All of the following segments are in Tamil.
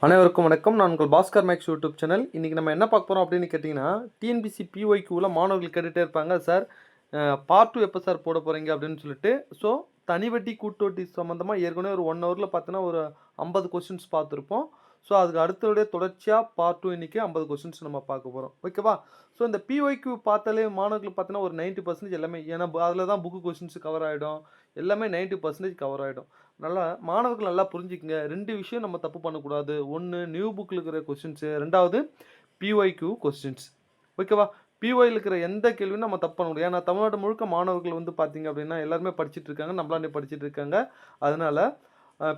அனைவருக்கும் வணக்கம். நான் உங்கள் பாஸ்கர் மேக்ஸ் யூடியூப் சேனல். இன்றைக்கி நம்ம என்ன பார்க்க போகிறோம் அப்படின்னு கேட்டிங்கன்னா, டிஎன்பிசி பிஒய்க்யூவில் மாணவர்கள் கேட்டுகிட்டே இருப்பாங்க, சார் பார்ட் 2 எப்போ சார் போட போகிறீங்க அப்படின்னு சொல்லிட்டு. ஸோ தனி வட்டி கூட்டு வட்டி சம்மந்தமாக ஏற்கனவே ஒரு 1 ஹவரில் பார்த்தீங்கன்னா ஒரு 50 கொஸ்டின்ஸ் பார்த்துருப்போம். ஸோ அதுக்கு அடுத்தவுடைய தொடர்ச்சியாக பார்ட் 2 இன்றைக்கி 50 கொஸ்டின்ஸ் நம்ம பார்க்க போகிறோம், ஓகேவா? ஸோ இந்த பிஒய்க்யூ பார்த்தாலே மாணவர்கள் பார்த்தீங்கன்னா ஒரு 90% எல்லாமே, ஏன்னா அதில் தான் புக்கு கொஸ்டின்ஸ் கவர் ஆகிடும், எல்லாமே 90% கவர் ஆகிடும். நல்லா மாணவர்கள் நல்லா புரிஞ்சுக்குங்க. 2 விஷயம் நம்ம தப்பு பண்ணக்கூடாது. 1 நியூ புக்கில் இருக்கிற கொஸ்டின்ஸு, 2வது பிஒய்க்யூ கொஸ்டின்ஸ், ஓகேவா? பிஒயில் இருக்கிற எந்த கேள்வியும் நம்ம தப்பு பண்ண முடியாது. ஏன்னா தமிழ்நாடு முழுக்க மாணவர்கள் வந்து பார்த்தீங்க அப்படின்னா எல்லாருமே படிச்சுட்டு இருக்காங்க, நம்மளாண்டே படிச்சுட்டு இருக்காங்க. அதனால்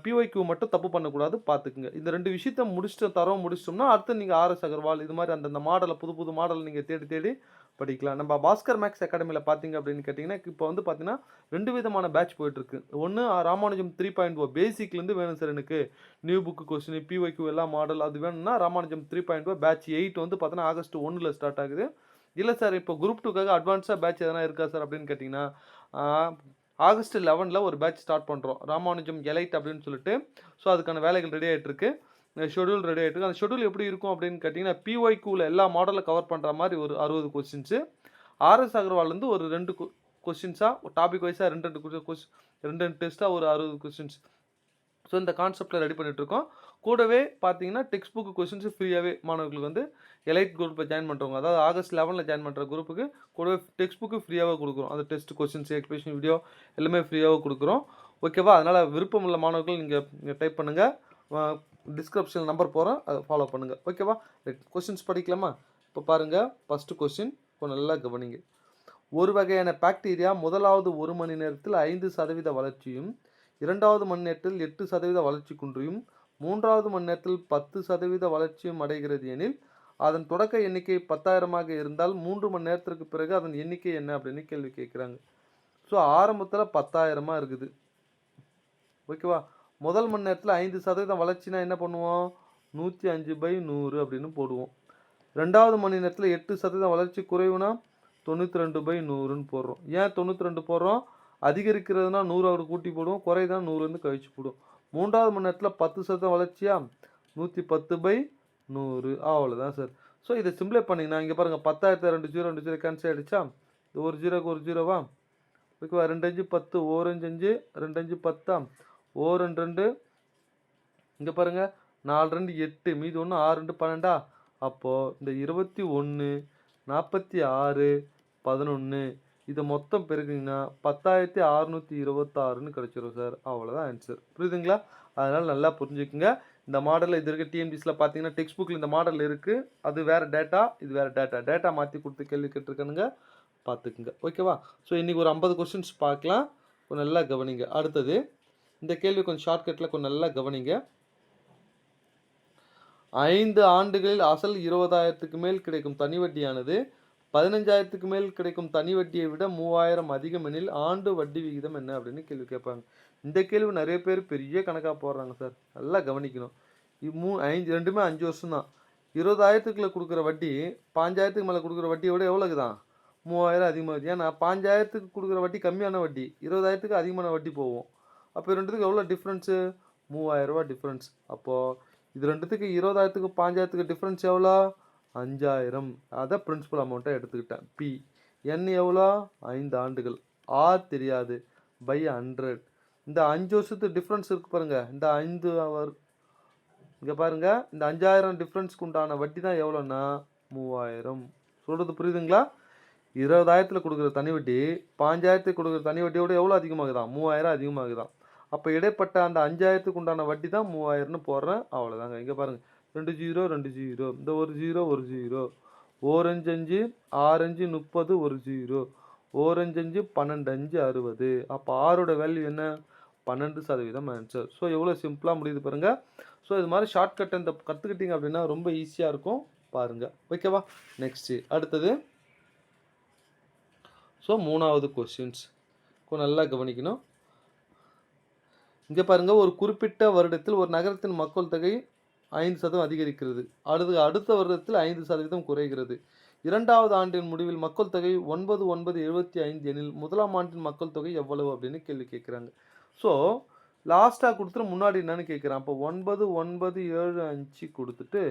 பிஒய்க்யூ மட்டும் தப்பு பண்ணக்கூடாது, பார்த்துக்குங்க. இந்த 2 விஷயத்த முடிச்சிட்டோம்னா அடுத்து நீங்கள் ஆர்எஸ் அகர்வால் இது மாதிரி அந்தந்த மாடலை புது மாடல் நீங்கள் தேடி தேடி படிக்கலாம். நம்ம பாஸ்கர் மேக்ஸ் அகாடமியில் பார்த்தீங்க அப்படின்னு கேட்டிங்கன்னா, இப்போ வந்து பார்த்தீங்கன்னா 2 விதமான பேட்ச் போயிட்டுருக்கு. ஒன்று ராமானுஜம் 3.0 பேசிக்லேருந்து வேணும் சார் எனக்கு, நியூ புக்கு கொஸ்டின் பிஒய்க்யூ எல்லா மாடல் அது வேணும்னா ராமானுஜம் 3.0 பேட்ச் 8 வந்து பார்த்தீங்கன்னா ஆகஸ்ட் 1 ஸ்டார்ட் ஆகுது. இல்லை சார் இப்போ குரூப் 2க்காக அட்வான்ஸாக பேட்ச் எதனா இருக்கா சார் அப்படின்னு கேட்டிங்கன்னா, ஆகஸ்ட் 11 ஒரு பேட்ச் ஸ்டார்ட் பண்ணுறோம், ராமானுஜம் எலைட் அப்படின்னு சொல்லிட்டு. ஸோ அதுக்கான வேலைகள் ரெடி ஆகிட்டுருக்கு, ஷெடியூல் ரெடி ஆகிட்டு. அந்த ஷெடியூல் எப்படி இருக்கும் அப்படின்னு கேட்டிங்கன்னா, பிஒய்க்யூவில் எல்லா மாடலில் கவர் பண்ணுற மாதிரி ஒரு 60 கொஸ்டின்ஸு, ஆர்எஸ் அகர்வால்லேருந்து ஒரு 2 கொஸ்டின்ஸாக டாபிக் வைஸாக 2 டெஸ்ட்டாக ஒரு 60 கொஸ்டின்ஸ். ஸோ இந்த கான்செப்டில் ரெடி பண்ணிகிட்ருக்கோம். கூடவே பார்த்தீங்கன்னா டெக்ஸ்ட் புக்கு கொஸ்டின்ஸு ஃப்ரீயாகவே மாணவர்களுக்கு வந்து எலைட் குரூப்பில் ஜாயின் பண்ணுறவங்க, அதாவது ஆகஸ்ட் 11 ஜாயின் பண்ணுற குரூப்புக்கு கூடவே டெக்ஸ்ட் புக்கு ஃப்ரீயாகவே கொடுக்குறோம். அந்த டெஸ்ட் கொஸ்டின்ஸ் எக்ஸ்பிளேஷன் வீடியோ எல்லாமே ஃப்ரீயாகவே கொடுக்குறோம், ஓகேவா? அதனால் விருப்பம் உள்ள மாணவர்கள் நீங்கள் டைப் பண்ணுங்கள், டிஸ்கிரிப்ஷனில் நம்பர் போகிறேன், அதை ஃபாலோ பண்ணுங்கள், ஓகேவா? கொஸ்டின்ஸ் படிக்கலாமா? இப்போ பாருங்கள், ஃபஸ்ட்டு கொஸ்டின் இப்போ நல்லா கவனிங்க. ஒரு வகையான பாக்டீரியா முதலாவது 1 மணி நேரத்தில் 5% வளர்ச்சியும், 2வது மணி நேரத்தில் 8% வளர்ச்சி குன்றியும், 3வது மணி நேரத்தில் 10% வளர்ச்சியும் அடைகிறது எனில் அதன் தொடக்க எண்ணிக்கை 10,000ஆக இருந்தால் 3 மணி நேரத்திற்கு பிறகு அதன் எண்ணிக்கை என்ன அப்படின்னு கேள்வி கேட்குறாங்க. ஸோ ஆரம்பத்தில் 10,000 இருக்குது, ஓகேவா? முதல் மணி நேரத்தில் 5% வளர்ச்சினா என்ன பண்ணுவோம், 105/100 அப்படின்னு போடுவோம். 2வது மணி நேரத்தில் 8% வளர்ச்சி குறைவுனா 92/100ன்னு போடுறோம். ஏன் 92 போடுறோம், அதிகரிக்கிறதுனா 100 கூட்டி போடுவோம், குறைதான் 100 கழிச்சு போடுவோம். 3வது மணி நேரத்தில் 10% வளர்ச்சியா 110/100, அவ்வளோதான் சார். ஸோ இதை சிம்பிளை பண்ணிங்கன்னா இங்கே பாருங்கள், 10,000 2 0 கேன்சல் ஆகிடுச்சா, இது ஒரு ஜீரோக்கு ஒரு ஜீரோவா, ஓகேவா? 2 5 10, 1 5 5, 2 5 10, 1 2 2, இங்கே பாருங்கள் 4 2 8, மீது 1 6 2 12. அப்போது இந்த 21 46 11 இதை மொத்தம் பெருக்குங்கன்னா 10,626ன்னு கிடச்சிரும் சார், அவ்வளோதான் ஆன்சர். புரியுதுங்களா? அதனால் நல்லா புரிஞ்சுக்குங்க. இந்த மாடலில் இது இருக்குது, டிஎன்பிசியில் பார்த்தீங்கன்னா டெக்ஸ்ட் புக்கில் இந்த மாடல் இருக்குது, அது வேறு டேட்டா, இது வேறு டேட்டா மாற்றி கொடுத்து கேள்வி கேட்டிருக்கணுங்க, பார்த்துக்குங்க, ஓகேவா? ஸோ இன்றைக்கி ஒரு 50 கொஸ்டின்ஸ் பார்க்கலாம், கொஞ்சம் நல்லா கவனிங்க. அடுத்தது இந்த கேள்வி கொஞ்சம் ஷார்ட்கட்டில் கொஞ்சம் நல்லா கவனிங்க. 5 ஆண்டுகளில் அசல் 20,000க்கு மேல் கிடைக்கும் தனி வட்டியானது 15,000க்கு மேல் கிடைக்கும் தனி வட்டியை விட 3,000 அதிகம் எனில் ஆண்டு வட்டி விகிதம் என்ன அப்படின்னு கேள்வி கேட்பாங்க. இந்த கேள்வி நிறைய பேர் பெரிய கணக்காக போடுறாங்க சார், நல்லா கவனிக்கணும். 2மே 5 வருஷம் தான். 20,000க்குள்ள கொடுக்குற வட்டி 5,000க்கு மேலே கொடுக்குற வட்டியை விட எவ்வளோக்கு தான், 3,000 அதிகமாக. ஏன்னா 5,000க்கு கொடுக்குற வட்டி கம்மியான வட்டி, 20,000க்கு அதிகமான வட்டி போகும். அப்போ ரெண்டுத்துக்கு எவ்வளோ டிஃப்ரென்ஸு, 3,000 ரூபா டிஃப்ரென்ஸ். அப்போது இது ரெண்டுத்துக்கு 20,000க்கு 5,000க்கு டிஃப்ரென்ஸ் எவ்வளோ, 5,000. அதை பிரின்சிபல் அமௌண்ட்டை எடுத்துக்கிட்டேன். பி என் எவ்வளோ, 5 ஆண்டுகள். ஆர் தெரியாது, பை 100. இந்த 5 வருஷத்து டிஃப்ரென்ஸ் இருக்குது பாருங்கள், இந்த 5 அவர் இங்கே பாருங்கள், இந்த 5,000 டிஃப்ரென்ஸ்க்கு உண்டான வட்டி தான் எவ்வளோன்னா 3,000. சொல்கிறது புரியுதுங்களா? 20,000த்தில் கொடுக்குற தனி வட்டி 5,000த்துக்கு கொடுக்குற தனி வட்டியோட எவ்வளோ அதிகமாகுதான், 3,000 அதிகமாகுதான். அப்போ இடைப்பட்ட அந்த 5,000த்துக்கு உண்டான வட்டி தான் 3,000ன்னு போடுறேன், அவ்வளோதாங்க. இங்கே பாருங்கள், 2 0 2 0, இந்த ஒரு 0 ஒரு 0, 1 5 5, 6 5 30, ஒரு 0, 1 5 5, 12 5 60. அப்போ ஆரோட வேல்யூ என்ன, 12% ஆன்சர். ஸோ எவ்வளோ சிம்பிளாக முடியுது பாருங்கள். ஸோ இது மாதிரி ஷார்ட்கட் இந்த கற்றுக்கிட்டீங்க அப்படின்னா ரொம்ப ஈஸியாக இருக்கும், பாருங்கள், ஓகேவா? நெக்ஸ்ட்டு அடுத்தது. ஸோ 3வது கொஸ்டின்ஸ் கொஞ்சம் நல்லா கவனிக்கணும். இங்கே பாருங்கள், ஒரு குறிப்பிட்ட வருடத்தில் ஒரு நகரத்தின் மக்கள் தொகை 5% அதிகரிக்கிறது, அடுத்த வருடத்தில் 5% குறைகிறது. 2வது ஆண்டின் முடிவில் மக்கள் தொகை 9,975 எனில் முதலாம் ஆண்டின் மக்கள் தொகை எவ்வளவு அப்படின்னு கேள்வி கேட்குறாங்க. ஸோ லாஸ்ட்டாக கொடுத்துட்டு முன்னாடி என்னன்னு கேட்குறேன். அப்போ 9997 கொடுத்துட்டு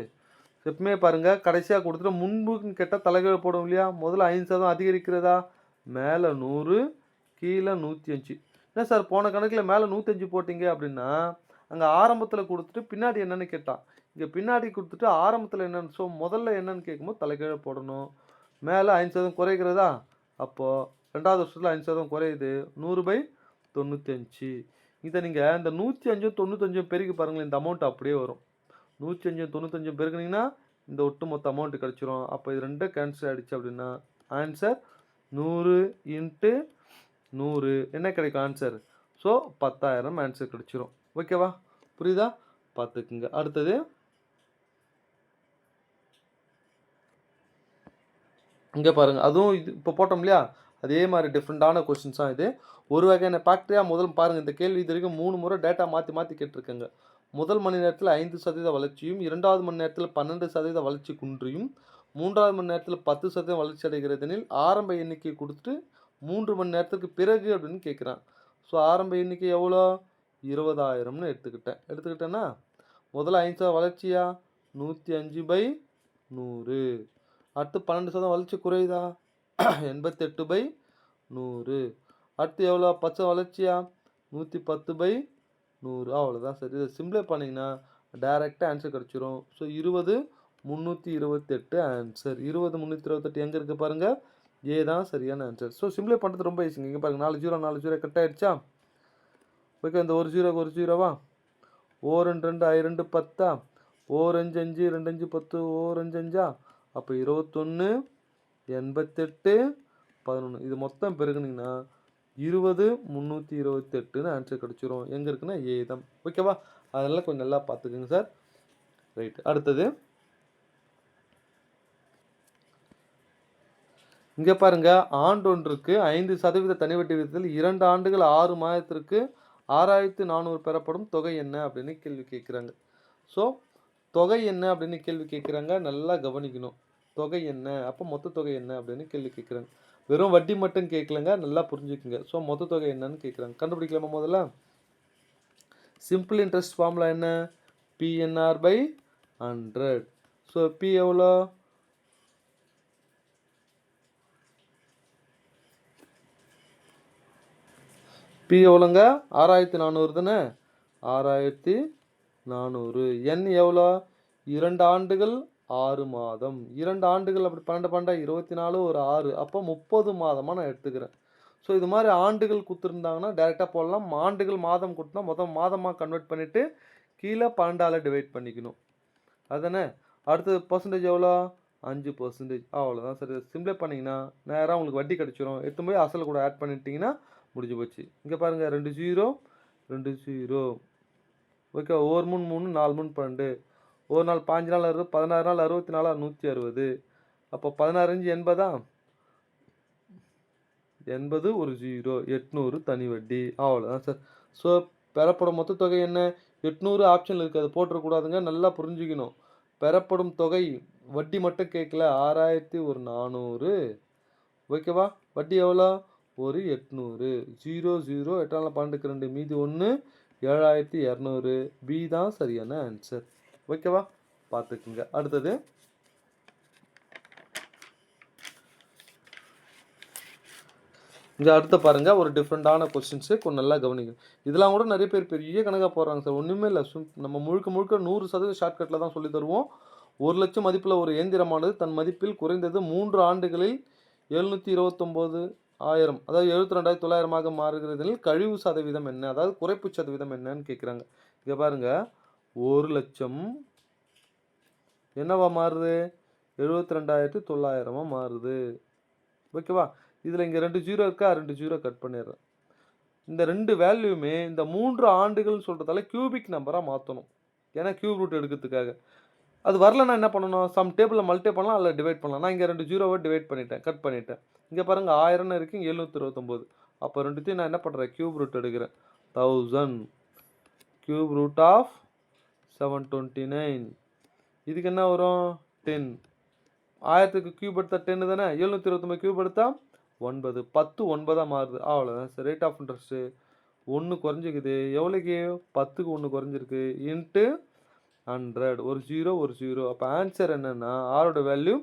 எப்பவுமே பாருங்கள் கடைசியாக கொடுத்துட்டு முன்புன்னு கேட்டால் தலைகீழ் போடும் இல்லையா? முதல்ல 5% அதிகரிக்கிறதா? மேலே 100 கீழே 105. என்ன சார் போன கணக்கில் மேலே 105 போட்டிங்க அப்படின்னா அங்கே ஆரம்பத்தில் கொடுத்துட்டு பின்னாடி என்னன்னு கேட்டான். இங்கே பின்னாடி கொடுத்துட்டு ஆரம்பத்தில் என்னன்னு முதல்ல என்னன்னு கேட்கும்போது தலைகீழ போடணும். மேலே 5% குறைக்கிறதா? அப்போது 2வது வருஷத்தில் 5% குறையுது. 100/95. இதை நீங்கள் இந்த 105 95 பெருக்கி பாருங்களேன், இந்த அமௌண்ட் அப்படியே வரும். 105 95 பெருக்குனீங்கன்னா இந்த ஒட்டுமொத்த அமௌண்ட் கிடச்சிரும். அப்போ இது ரெண்டும் கேன்சல் ஆகிடுச்சு அப்படின்னா ஆன்சர் 100 × 100 என்ன கிடைக்கும் ஆன்சர்? ஸோ 10,000 ஆன்சர் கிடச்சிரும். ஓகேவா? புரியுதா? பார்த்துக்குங்க. அடுத்தது இங்கே பாருங்கள், அதுவும் இது இப்போ போட்டோம் இல்லையா? அதே மாதிரி டிஃப்ரெண்ட்டான கொஸ்டின்ஸ் தான் இது. ஒரு வகையான பாக்டீரியா முதல் பாருங்கள், இந்த கேள்வி இது வரைக்கும் 3 முறை டேட்டா மாற்றி மாற்றி கேட்டிருக்கேங்க. முதல் மணி நேரத்தில் 5% வளர்ச்சியும், 2வது மணி நேரத்தில் 12% வளர்ச்சி குன்றியும், 3வது மணி நேரத்தில் 10% வளர்ச்சி அடைகிறதெனில் ஆரம்ப எண்ணிக்கை கொடுத்துட்டு 3 மணி நேரத்துக்கு பிறகு அப்படின்னு கேட்குறான். ஸோ ஆரம்ப எண்ணிக்கை எவ்வளோ? 20,000ன்னு எடுத்துக்கிட்டேன்னா முதல்ல 5% வளர்ச்சியா? 105/100. அடுத்து 12% வளர்ச்சி குறையுதா? 88/100. அடுத்து எவ்வளோ? 10 வளர்ச்சியா? 110/100. அவ்வளோதான் சார். இதை சிம்பிளை பண்ணிங்கன்னா டைரெக்டாக ஆன்சர் கிடச்சிரும். So 20,328 answer. 20,328 எங்கே இருக்குது பாருங்கள், ஏ தான் சரியான ஆன்சர். ஸோ சிம்பிளை பண்ணுறது ரொம்ப ஈஸிங்க. இங்கே பாருங்கள் 4 0 கட் ஆகிடுச்சா? ஓகே, இந்த ஒரு 0வா? ஓ 2 2 I 2 10 ஓ 5 5 2 5 10 ஓ 5 5 அப்போ 21 88 11. இது மொத்தம் பெருகுனீங்கன்னா 20,328ன்னு ஆன்சர் கிடச்சிரும். எங்கே இருக்குன்னா ஏ தான். ஓகேவா? அதெல்லாம் கொஞ்சம் நல்லா பார்த்துக்குங்க சார். ரைட், அடுத்தது இங்கே பாருங்கள், ஆண்டொன்றுக்கு 5% தனி வட்டி விகிதத்தில் 2 ஆண்டுகள் 6 மாதத்திற்கு 6,400 பெறப்படும் தொகை என்ன அப்படின்னு கேள்வி கேட்குறாங்க. ஸோ தொகை என்ன அப்படின்னு கேள்வி கேட்குறாங்க, நல்லா கவனிக்கணும். தொகை என்ன, அப்போ மொத்த தொகை என்ன அப்படின்னு கேள்வி கேட்குறாங்க. வெறும் வட்டி மட்டும் கேட்கலங்க, நல்லா புரிஞ்சுக்குங்க. ஸோ மொத்த தொகை என்னன்னு கேட்குறாங்க. கண்டுபிடிக்கலாமா? முதல்ல சிம்பிள் இன்ட்ரெஸ்ட் ஃபார்முலா என்ன? PNR/100. ஸோ பி எவ்வளோ? பி எவ்வளோங்க? 6,400 தானே? 6,400. என் எவ்வளோ? 2 ஆண்டுகள் 6 மாதம். 2 ஆண்டுகள் அப்படி 12 24 ஒரு 6 அப்போ 30 மாதமாக நான் எடுத்துக்கிறேன். ஸோ இது மாதிரி ஆண்டுகள் கொடுத்துருந்தாங்கன்னா டேரெக்டாக போடலாம். ஆண்டுகள் மாதம் கொடுத்தா மொத்தம் மாதமாக கன்வெர்ட் பண்ணிவிட்டு கீழே 12ஆல் டிவைட் பண்ணிக்கணும். அதுதானே? அடுத்தது பர்சன்டேஜ் எவ்வளோ? 5%. அவ்வளோதான் சரி. சிம்பிளை பண்ணிங்கன்னா நேராக உங்களுக்கு வட்டி கிடச்சிரும். எடுத்து போய் அசல் கூட ஆட் பண்ணிட்டீங்கன்னா முடிஞ்சு போச்சு. இங்கே பாருங்கள் 2 0 2 0. ஓகே, 1 3 3 4 3 12. ஒரு நாள் 5 நாள் 60 16 நாள் 64 160. அப்போ 16 5 80. 80 ஒரு 0 800 தனி வட்டி. அவ்வளோதான் சார். ஸோ பெறப்படும் மொத்த தொகை என்ன? 800 ஆப்ஷனில் இருக்குது, அதை போட்டுறக்கூடாதுங்க, நல்லா புரிஞ்சுக்கணும். பெறப்படும் தொகை வட்டி மட்டும் கேட்கல, 6,400. ஓகேவா? வட்டி எவ்வளோ? ஒரு 800. 0 0 8 12 2 மீதி 1 7,200. பி தான் சரியான ஆன்சர். ஓகேவா? பார்த்துக்குங்க. அடுத்தது இங்கே அடுத்து பாருங்கள், ஒரு டிஃப்ரெண்ட்டான கொஸ்டின்ஸு கொஞ்சம் நல்லா கவனிங்க. இதெல்லாம் கூட நிறைய பேர் பெரிய கணக்காக போடுறாங்க சார். ஒன்றுமே இல்லை, நம்ம முழுக்க 100% ஷார்ட்கட்டில் தான் சொல்லி தருவோம். 1 லட்சம் மதிப்பில் ஒரு இயந்திரமானது தன் மதிப்பில் குறைந்தது 3 ஆண்டுகளில் 729,000 அதாவது 72,900 மாறுகிறதில் கழிவு சதவீதம் என்ன, அதாவது குறைப்பு சதவீதம் என்னன்னு கேட்குறாங்க. இங்கே பாருங்கள், 1 லட்சம் என்னவா மாறுது? 72,900 மாறுது. ஓகேவா? இதில் இங்கே 2 0 இருக்கா? 2 0 கட் பண்ணிடுறேன். இந்த 2 வேல்யூமே இந்த 3 ஆண்டுகள்னு சொல்கிறதால கியூபிக் நம்பராக மாற்றணும். ஏன்னா கியூப் ரூட் எடுக்கிறதுக்காக. அது வரலன்னா என்ன பண்ணணும்? சம் டேபிளில் மல்டிப்ளை பண்ணலாம், அதில் டிவைட் பண்ணலாம். நான் இங்கே 2 0வை டிவைட் பண்ணிட்டேன், கட் பண்ணிட்டேன். இங்கே பாருங்கள் 1000 இருக்குது, 729. அப்போ ரெண்டுத்தையும் நான் என்ன பண்ணுறேன்? கியூப் ரூட் எடுக்கிறேன். 1000 கியூப் ரூட் ஆஃப் 729. இதுக்கு என்ன வரும்? 10. 1000க்கு கியூப் எடுத்தால் 10 தானே? 729 கியூப் எடுத்தால் 9. 10 9 மாறுது. அவ்வளோதான் சார். ரேட் ஆஃப் இன்ட்ரெஸ்ட்டு 1 குறைஞ்சிக்குது. எவ்வளோக்கு? 10க்கு 1 குறைஞ்சிருக்கு. இன்ட்டு 100. ஒரு 0 ஒரு 0. அப்போ ஆன்சர் என்னன்னா ஆரோட வேல்யூ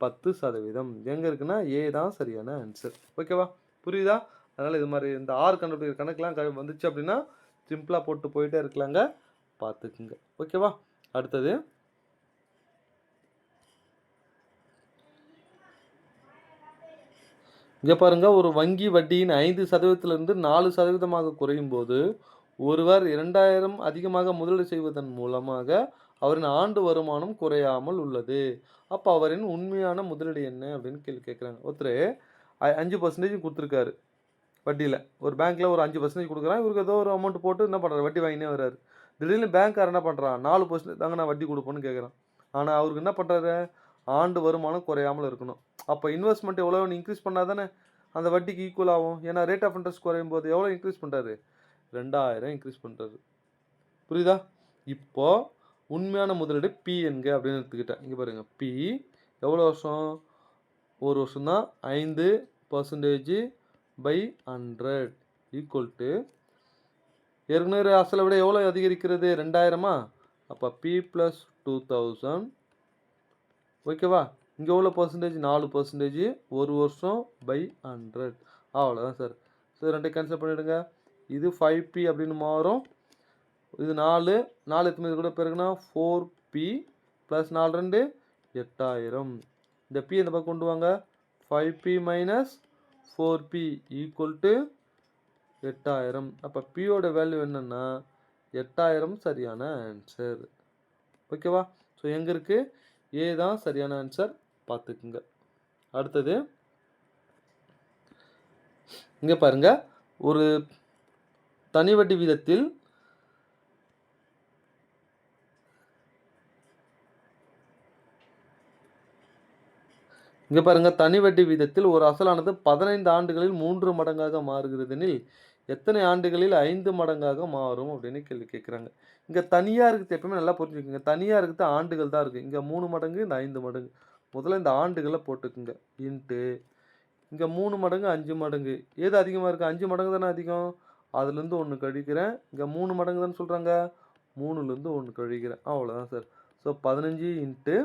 10%. எங்கே இருக்குன்னா ஏ தான் சரியான ஆன்சர். ஓகேவா? புரியுதா? அதனால் இது மாதிரி இந்த ஆர் கண்டுபிடிக்கிற கணக்கெலாம் வந்துச்சு அப்படின்னா சிம்பிளாக போட்டு போயிட்டே இருக்கலாங்க. பார்த்துக்குங்க. ஓகேவா? அடுத்தது இங்கே பாருங்க, ஒரு வங்கி வட்டியின் 5%லிருந்து 4% குறையும் போது ஒருவர் 2000 அதிகமாக முதலீடு செய்வதன் மூலமாக அவரின் ஆண்டு வருமானம் குறையாமல் உள்ளது. அப்போ அவரின் உண்மையான முதலீடு என்ன அப்படின்னு கேள்வி கேட்குறாங்க. ஒருத்தர் 5% கொடுத்துருக்காரு வட்டியில். ஒரு பேங்க்கில் ஒரு 5% கொடுக்குறான். இவருக்கு ஏதோ ஒரு அமௌண்ட் போட்டு என்ன பண்ணுறாரு, வட்டி வாங்கினே வர்றாரு. திடீர்னு பேங்க்கார் என்ன பண்ணுறான், 4% தாங்க நான் வட்டி கொடுப்பேன்னு கேட்குறான். ஆனால் அவருக்கு என்ன பண்ணுறாரு, ஆண்டு வருமானம் குறையாமல் இருக்கணும். அப்போ இன்வெஸ்ட்மெண்ட் எவ்வளோ இன்க்ரீஸ் பண்ணால் தானே அந்த வட்டிக்கு ஈக்குவல் ஆகும். ஏன்னா ரேட் ஆஃப் இன்ட்ரெஸ்ட் குறையும் போது எவ்வளோ இன்க்ரீஸ் பண்ணுறாரு, 2000 இன்க்ரீஸ் பண்ணுறாரு. புரியுதா? இப்போது உண்மையான முதலீடு பி என்க அப்படின்னு எடுத்துக்கிட்டேன். இங்கே பாருங்கள், பி எவ்வளோ வருஷம், ஒரு வருஷம் தான். 5% by 100 ஈக்குவல் டு ஏற்கனவே அசலை விட எவ்வளோ அதிகரிக்கிறது, 2000. அப்போ பி ப்ளஸ் 2000. ஓகேவா? இங்கே எவ்வளோ பர்சன்டேஜ், 4%. ஒரு வருஷம் பை 100. அவ்வளோதான் சார். ஸோ ரெண்டை கேன்சல் பண்ணிவிடுங்க. இது 5p அப்படின்னு மாறும். இது 4 எத்தனை கூட பெருக்குன்னா 4p ப்ளஸ் 4 2 8000. இந்த p இந்த பக்கம் கொண்டு வாங்க. 5p minus 4p equal to 8000. அப்போ பியோட வேல்யூ என்னன்னா 8000 சரியான ஆன்சர். ஓகேவா? ஸோ எங்கே இருக்குது, ஏ தான் சரியான ஆன்சர். பார்த்துக்குங்க. அடுத்தது இங்கே பாருங்க, ஒரு தனி வட்டி வீதத்தில் இங்கே பாருங்க, தனி வட்டி வீதத்தில் ஒரு அசலானது 15 ஆண்டுகளில் 3 மடங்காக மாறுகிறது எனில் எத்தனை ஆண்டுகளில் 5 மடங்காக மாறும் அப்படின்னு கேள்வி கேட்குறாங்க. இங்கே தனியாக இருக்குது, எப்பவுமே நல்லா புரிஞ்சுக்கோங்க. தனியாக இருக்குது ஆண்டுகள் தான் இருக்குது. இங்கே 3 மடங்கு, இந்த 5 மடங்கு. முதல்ல இந்த ஆண்டுகளை போட்டுக்குங்க. இன்ட்டு இங்கே 3 மடங்கு 5 மடங்கு. எது அதிகமாக இருக்குது, 5 மடங்கு தானே அதிகம். அதுலேருந்து 1 கழிக்கிறேன். இங்கே 3 மடங்கு தானே சொல்கிறாங்க, 3லேருந்து 1 கழிக்கிறேன். அவ்வளோதான் சார். So 15 into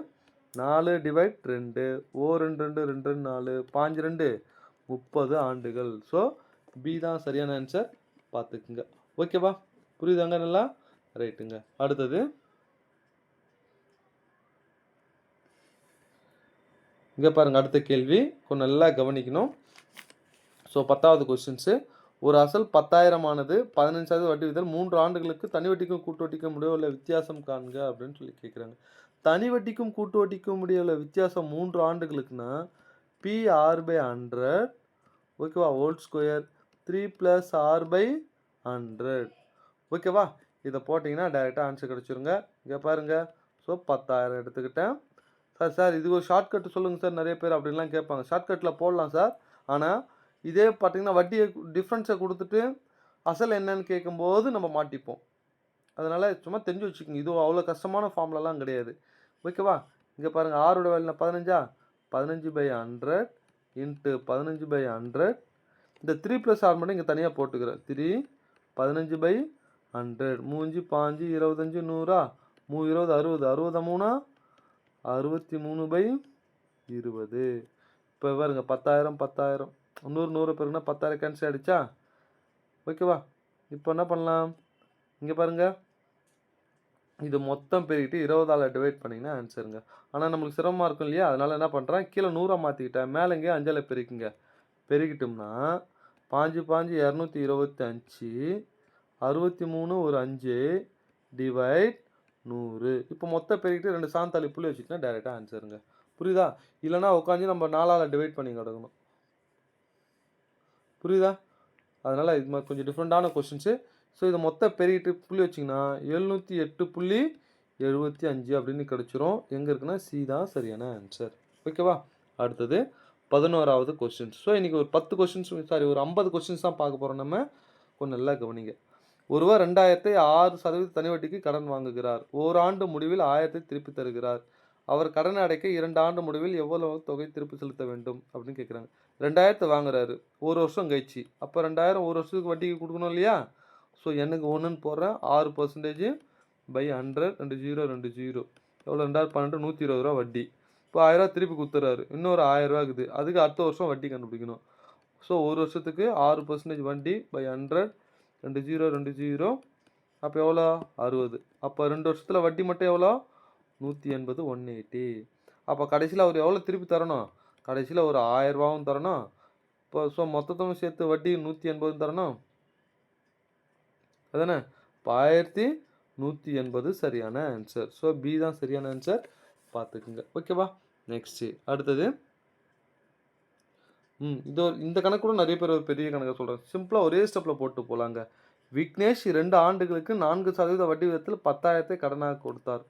4 divide 2. 2 2 2 4 5 2 30 ஆண்டுகள். ஸோ பி தான் சரியான ஆன்சர். பார்த்துக்குங்க. ஓகேவா? புரியுதாங்க நல்லா? ரைட்டுங்க. அடுத்தது இங்கே பாருங்கள், அடுத்த கேள்வி கொஞ்சம் நல்லா கவனிக்கணும். ஸோ 10வது கொஸ்டின்ஸு, ஒரு அசல் 10,000 ஆனது 15% வட்டி விதல் 3 ஆண்டுகளுக்கு தனி வட்டிக்கும் கூட்டு வட்டிக்கும் முடிய உள்ள வித்தியாசம் காண்க அப்படின்னு சொல்லி கேட்குறாங்க. தனி வட்டிக்கும் கூட்டு வட்டிக்கும் முடிய உள்ள வித்தியாசம் 3 ஆண்டுகளுக்குன்னா பி ஆர் பை 100. ஓகேவா? Whole square 3 + r by 100. ஓகேவா? இதை போட்டிங்கன்னா டைரெக்டாக ஆன்சர் கிடச்சிருங்க. இங்கே பாருங்கள். ஸோ 10,000 எடுத்துக்கிட்டேன். சார் இது ஒரு ஷார்ட்கட்டு சொல்லுங்கள் சார், நிறைய பேர் அப்படின்லாம் கேட்பாங்க. ஷார்ட்கட்டில் போடலாம் சார். ஆனால் இதே பார்த்தீங்கன்னா வட்டியை டிஃப்ரென்ஸை கொடுத்துட்டு அசல் என்னன்னு கேட்கும்போது நம்ம மாட்டிப்போம். அதனால் சும்மா தெரிஞ்சு வச்சுக்கோங்க. இது அவ்வளோ கஷ்டமான ஃபார்ம்லலாம் கிடையாது. ஓகேவா? இங்கே பாருங்கள், ஆரோட வேல்யூ 15. 15/100 இன்ட்டு 15/100. இந்த 3 + r மட்டும் இங்கே தனியாக போட்டுக்கிறேன். 3 15/100. 3 5 25 100. 3 20 60. 60 63/20. இப்போ பாருங்க, 10,000 10,000 100 பேருக்குன்னா 10,000 கேன்சல் ஆகிடுச்சா? ஓகேவா? இப்போ என்ன பண்ணலாம், இங்கே பாருங்கள், இது மொத்தம் பெருகிட்டு 20ஆல் டிவைட் பண்ணிங்கன்னா ஆன்சருங்க. ஆனால் நம்மளுக்கு சிரமமாக இருக்கும் இல்லையா, அதனால் என்ன பண்ணுறேன், கீழே 100 மாற்றிக்கிட்டேன், மேலே இங்கே 5ஆல் பெருக்குங்க. பெருகிட்டோம்னா 5 5 225 63 ஒரு 5 டிவைட் 100. இப்போ மொத்தம் பெருகிட்டு 2 சாந்தாளி புள்ளி வச்சுக்கிட்டா டேரெக்டாக ஆன்சருங்க. புரியுதா? இல்லைனா உட்காந்து நம்ம 4ஆல் டிவைட் பண்ணி கிடக்கணும். புரியுதா? அதனால் இது மாதிரி கொஞ்சம் டிஃப்ரெண்ட்டான கொஸ்டின்ஸு. ஸோ இதை மொத்தம் பெருகிட்டு புள்ளி வச்சிங்கன்னா 708.75 அப்படின்னு கிடச்சிரும். எங்கே இருக்குன்னா சி தான் சரியான ஆன்சர். ஓகேவா? அடுத்தது 11வது கொஸ்டின்ஸ். ஸோ இன்றைக்கி ஒரு 10 கொஸ்டின்ஸ், ஒரு 50 கொஸ்டின்ஸ் தான் பார்க்க போகிறோம். நம்ம கொஞ்சம் நல்லா கவனிங்க. ஒருவர் 2000 6% தனி வட்டிக்கு கடன் வாங்குகிறார். ஓராண்டு முடிவில் 1000 திருப்பி தருகிறார். அவர் கடனை அடைக்க 2 ஆண்டு முடிவில் எவ்வளவு தொகை திருப்பி செலுத்த வேண்டும் அப்படின்னு கேட்குறாங்க. 2000 வாங்குறாரு 1 வருஷம் கழிச்சு. அப்போ 2000 1 வருஷத்துக்கு வட்டிக்கு கொடுக்கணும் இல்லையா? ஸோ எண்ணுக்கு 1ன்னு போடுறேன். 6% பை 100 2 0 எவ்வளோ 2012 120 வட்டி. இப்போ 1000 திருப்பி கொடுத்துறாரு. இன்னொரு 1000 இருக்குது. அதுக்கு அடுத்த வருஷம் வட்டி கண்டுபிடிக்கணும். ஸோ 1 வருஷத்துக்கு 6% வட்டி பை 100 2 0 அப்போ எவ்வளோ 60. அப்போ 2 வருஷத்தில் வட்டி மட்டும் எவ்வளோ 180 180. அப்போ கடைசியில் அவர் எவ்வளோ திருப்பி தரணும்? கடைசியில் ஒரு 1000 ரூபாவும் தரணும். இப்போ ஸோ மொத்தத்தையும் சேர்த்து வட்டி 180 தரணும். அதானே? இப்போ 1180 சரியான ஆன்சர். ஸோ பி தான் சரியான ஆன்சர். பார்த்துக்குங்க. ஓகேவா? நெக்ஸ்ட்டு அடுத்தது இந்த கணக்கு கூட நிறைய பேர் பெரிய கணக்கை சொல்கிறாங்க. சிம்பிளாக ஒரே ஸ்டெப்பில் போட்டு போகலாங்க. விக்னேஷ் 2 ஆண்டுகளுக்கு 4% வட்டி விதத்தில் 10,000 கடனாக கொடுத்தார்.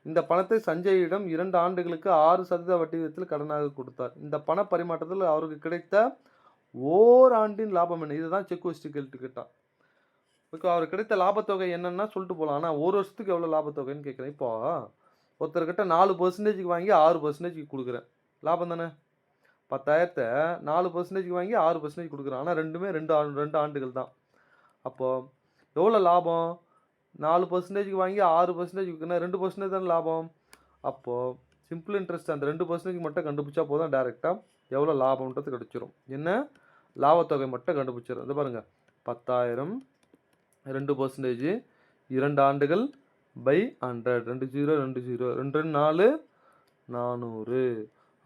இந்த பணத்தை சஞ்சயிடம் 2 ஆண்டுகளுக்கு 6% வட்டி விதத்தில் கடனாக கொடுத்தார். இந்த பண பரிமாற்றத்தில் அவருக்கு கிடைத்த ஓராண்டின் லாபம் என்ன? இதுதான் செக் வச்சு கேட்டான். ஓகே, அவருக்கு கிடைத்த லாபத்தொகை என்னன்னா சொல்லிட்டு போகலாம். ஆனால் 1 வருஷத்துக்கு எவ்வளோ லாபத்தொகைன்னு கேட்குறேன். இப்போ ஒருத்தர்கிட்ட 4% வாங்கி 6% கொடுக்குறேன். லாபம் தானே? 10,000 4% வாங்கி 6% கொடுக்குறேன். ஆனால் ரெண்டுமே 2 ஆண்டுகள் தான். அப்போது எவ்வளோ லாபம்? 4% வாங்கி 6% விற்கணும். 2% தானே லாபம். அப்போது சிம்பிள் இன்ட்ரெஸ்ட் அந்த 2% மட்டும் கண்டுபிடிச்சா போதும். டேரெக்டாக எவ்வளோ லாபம்ன்றது கிடச்சிரும். என்ன லாபத்தொகை மட்டும் கண்டுபிடிச்சிடும். இது பாருங்கள், 10,000 2% 2 ஆண்டுகள் பை 100 2 0 2 0 2 4 400.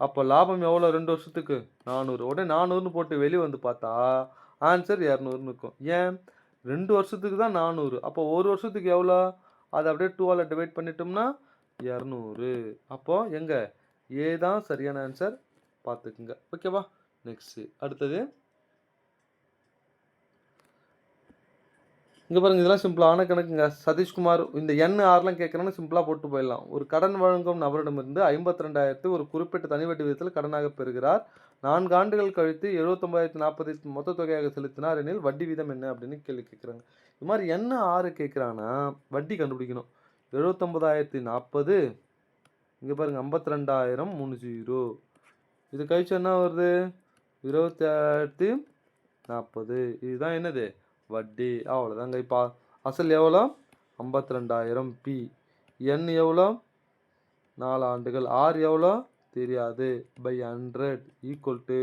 அப்போ லாபம் எவ்வளோ 2 வருஷத்துக்கு 400. உடனே 400ன்னு போட்டு வெளியே வந்து பார்த்தா ஆன்சர் 200ன்னு இருக்கும். ஏன் 2 வருஷத்துக்கு தான் 400. அப்போ 1 வருஷத்துக்கு எவ்வளோ? அதை அப்படியே 2ஆல் டிவைட் பண்ணிட்டோம்னா 200. அப்போது எங்கே ஏ தான் சரியான ஆன்சர். பார்த்துக்குங்க. ஓகேவா? நெக்ஸ்ட்டு அடுத்தது இங்கே பாருங்கள், இதெல்லாம் சிம்பிளான கணக்குங்க. சதீஷ்குமார் இந்த NRலாம் கேட்குறேன்னு சிம்பிளாக போட்டு போயிடலாம். ஒரு கடன் வழங்கும் நபரிடமிருந்து 52,000 ஒரு குறிப்பிட்ட தனி வட்டி விதத்தில் கடனாக பெறுகிறார். 4 ஆண்டுகள் கழித்து 79,040 மொத்த தொகையாக செலுத்தினார் எனில் வட்டி வீதம் என்ன அப்படின்னு கேள்வி கேட்குறாங்க. இது மாதிரி NR கேட்குறாங்கன்னா வட்டி கண்டுபிடிக்கணும். 79,040 இங்கே பாருங்கள் 52,030 இது கழிச்சு என்ன வருது? 27,040. இதுதான் என்னது? வட்டி. அவ்வளோதாங்க. இப்போ அசல் எவ்வளோ? 52,000 பி. என் எவ்வளோ? 4 ஆண்டுகள். ஆர் எவ்வளோ தெரியாது. By 100 equal to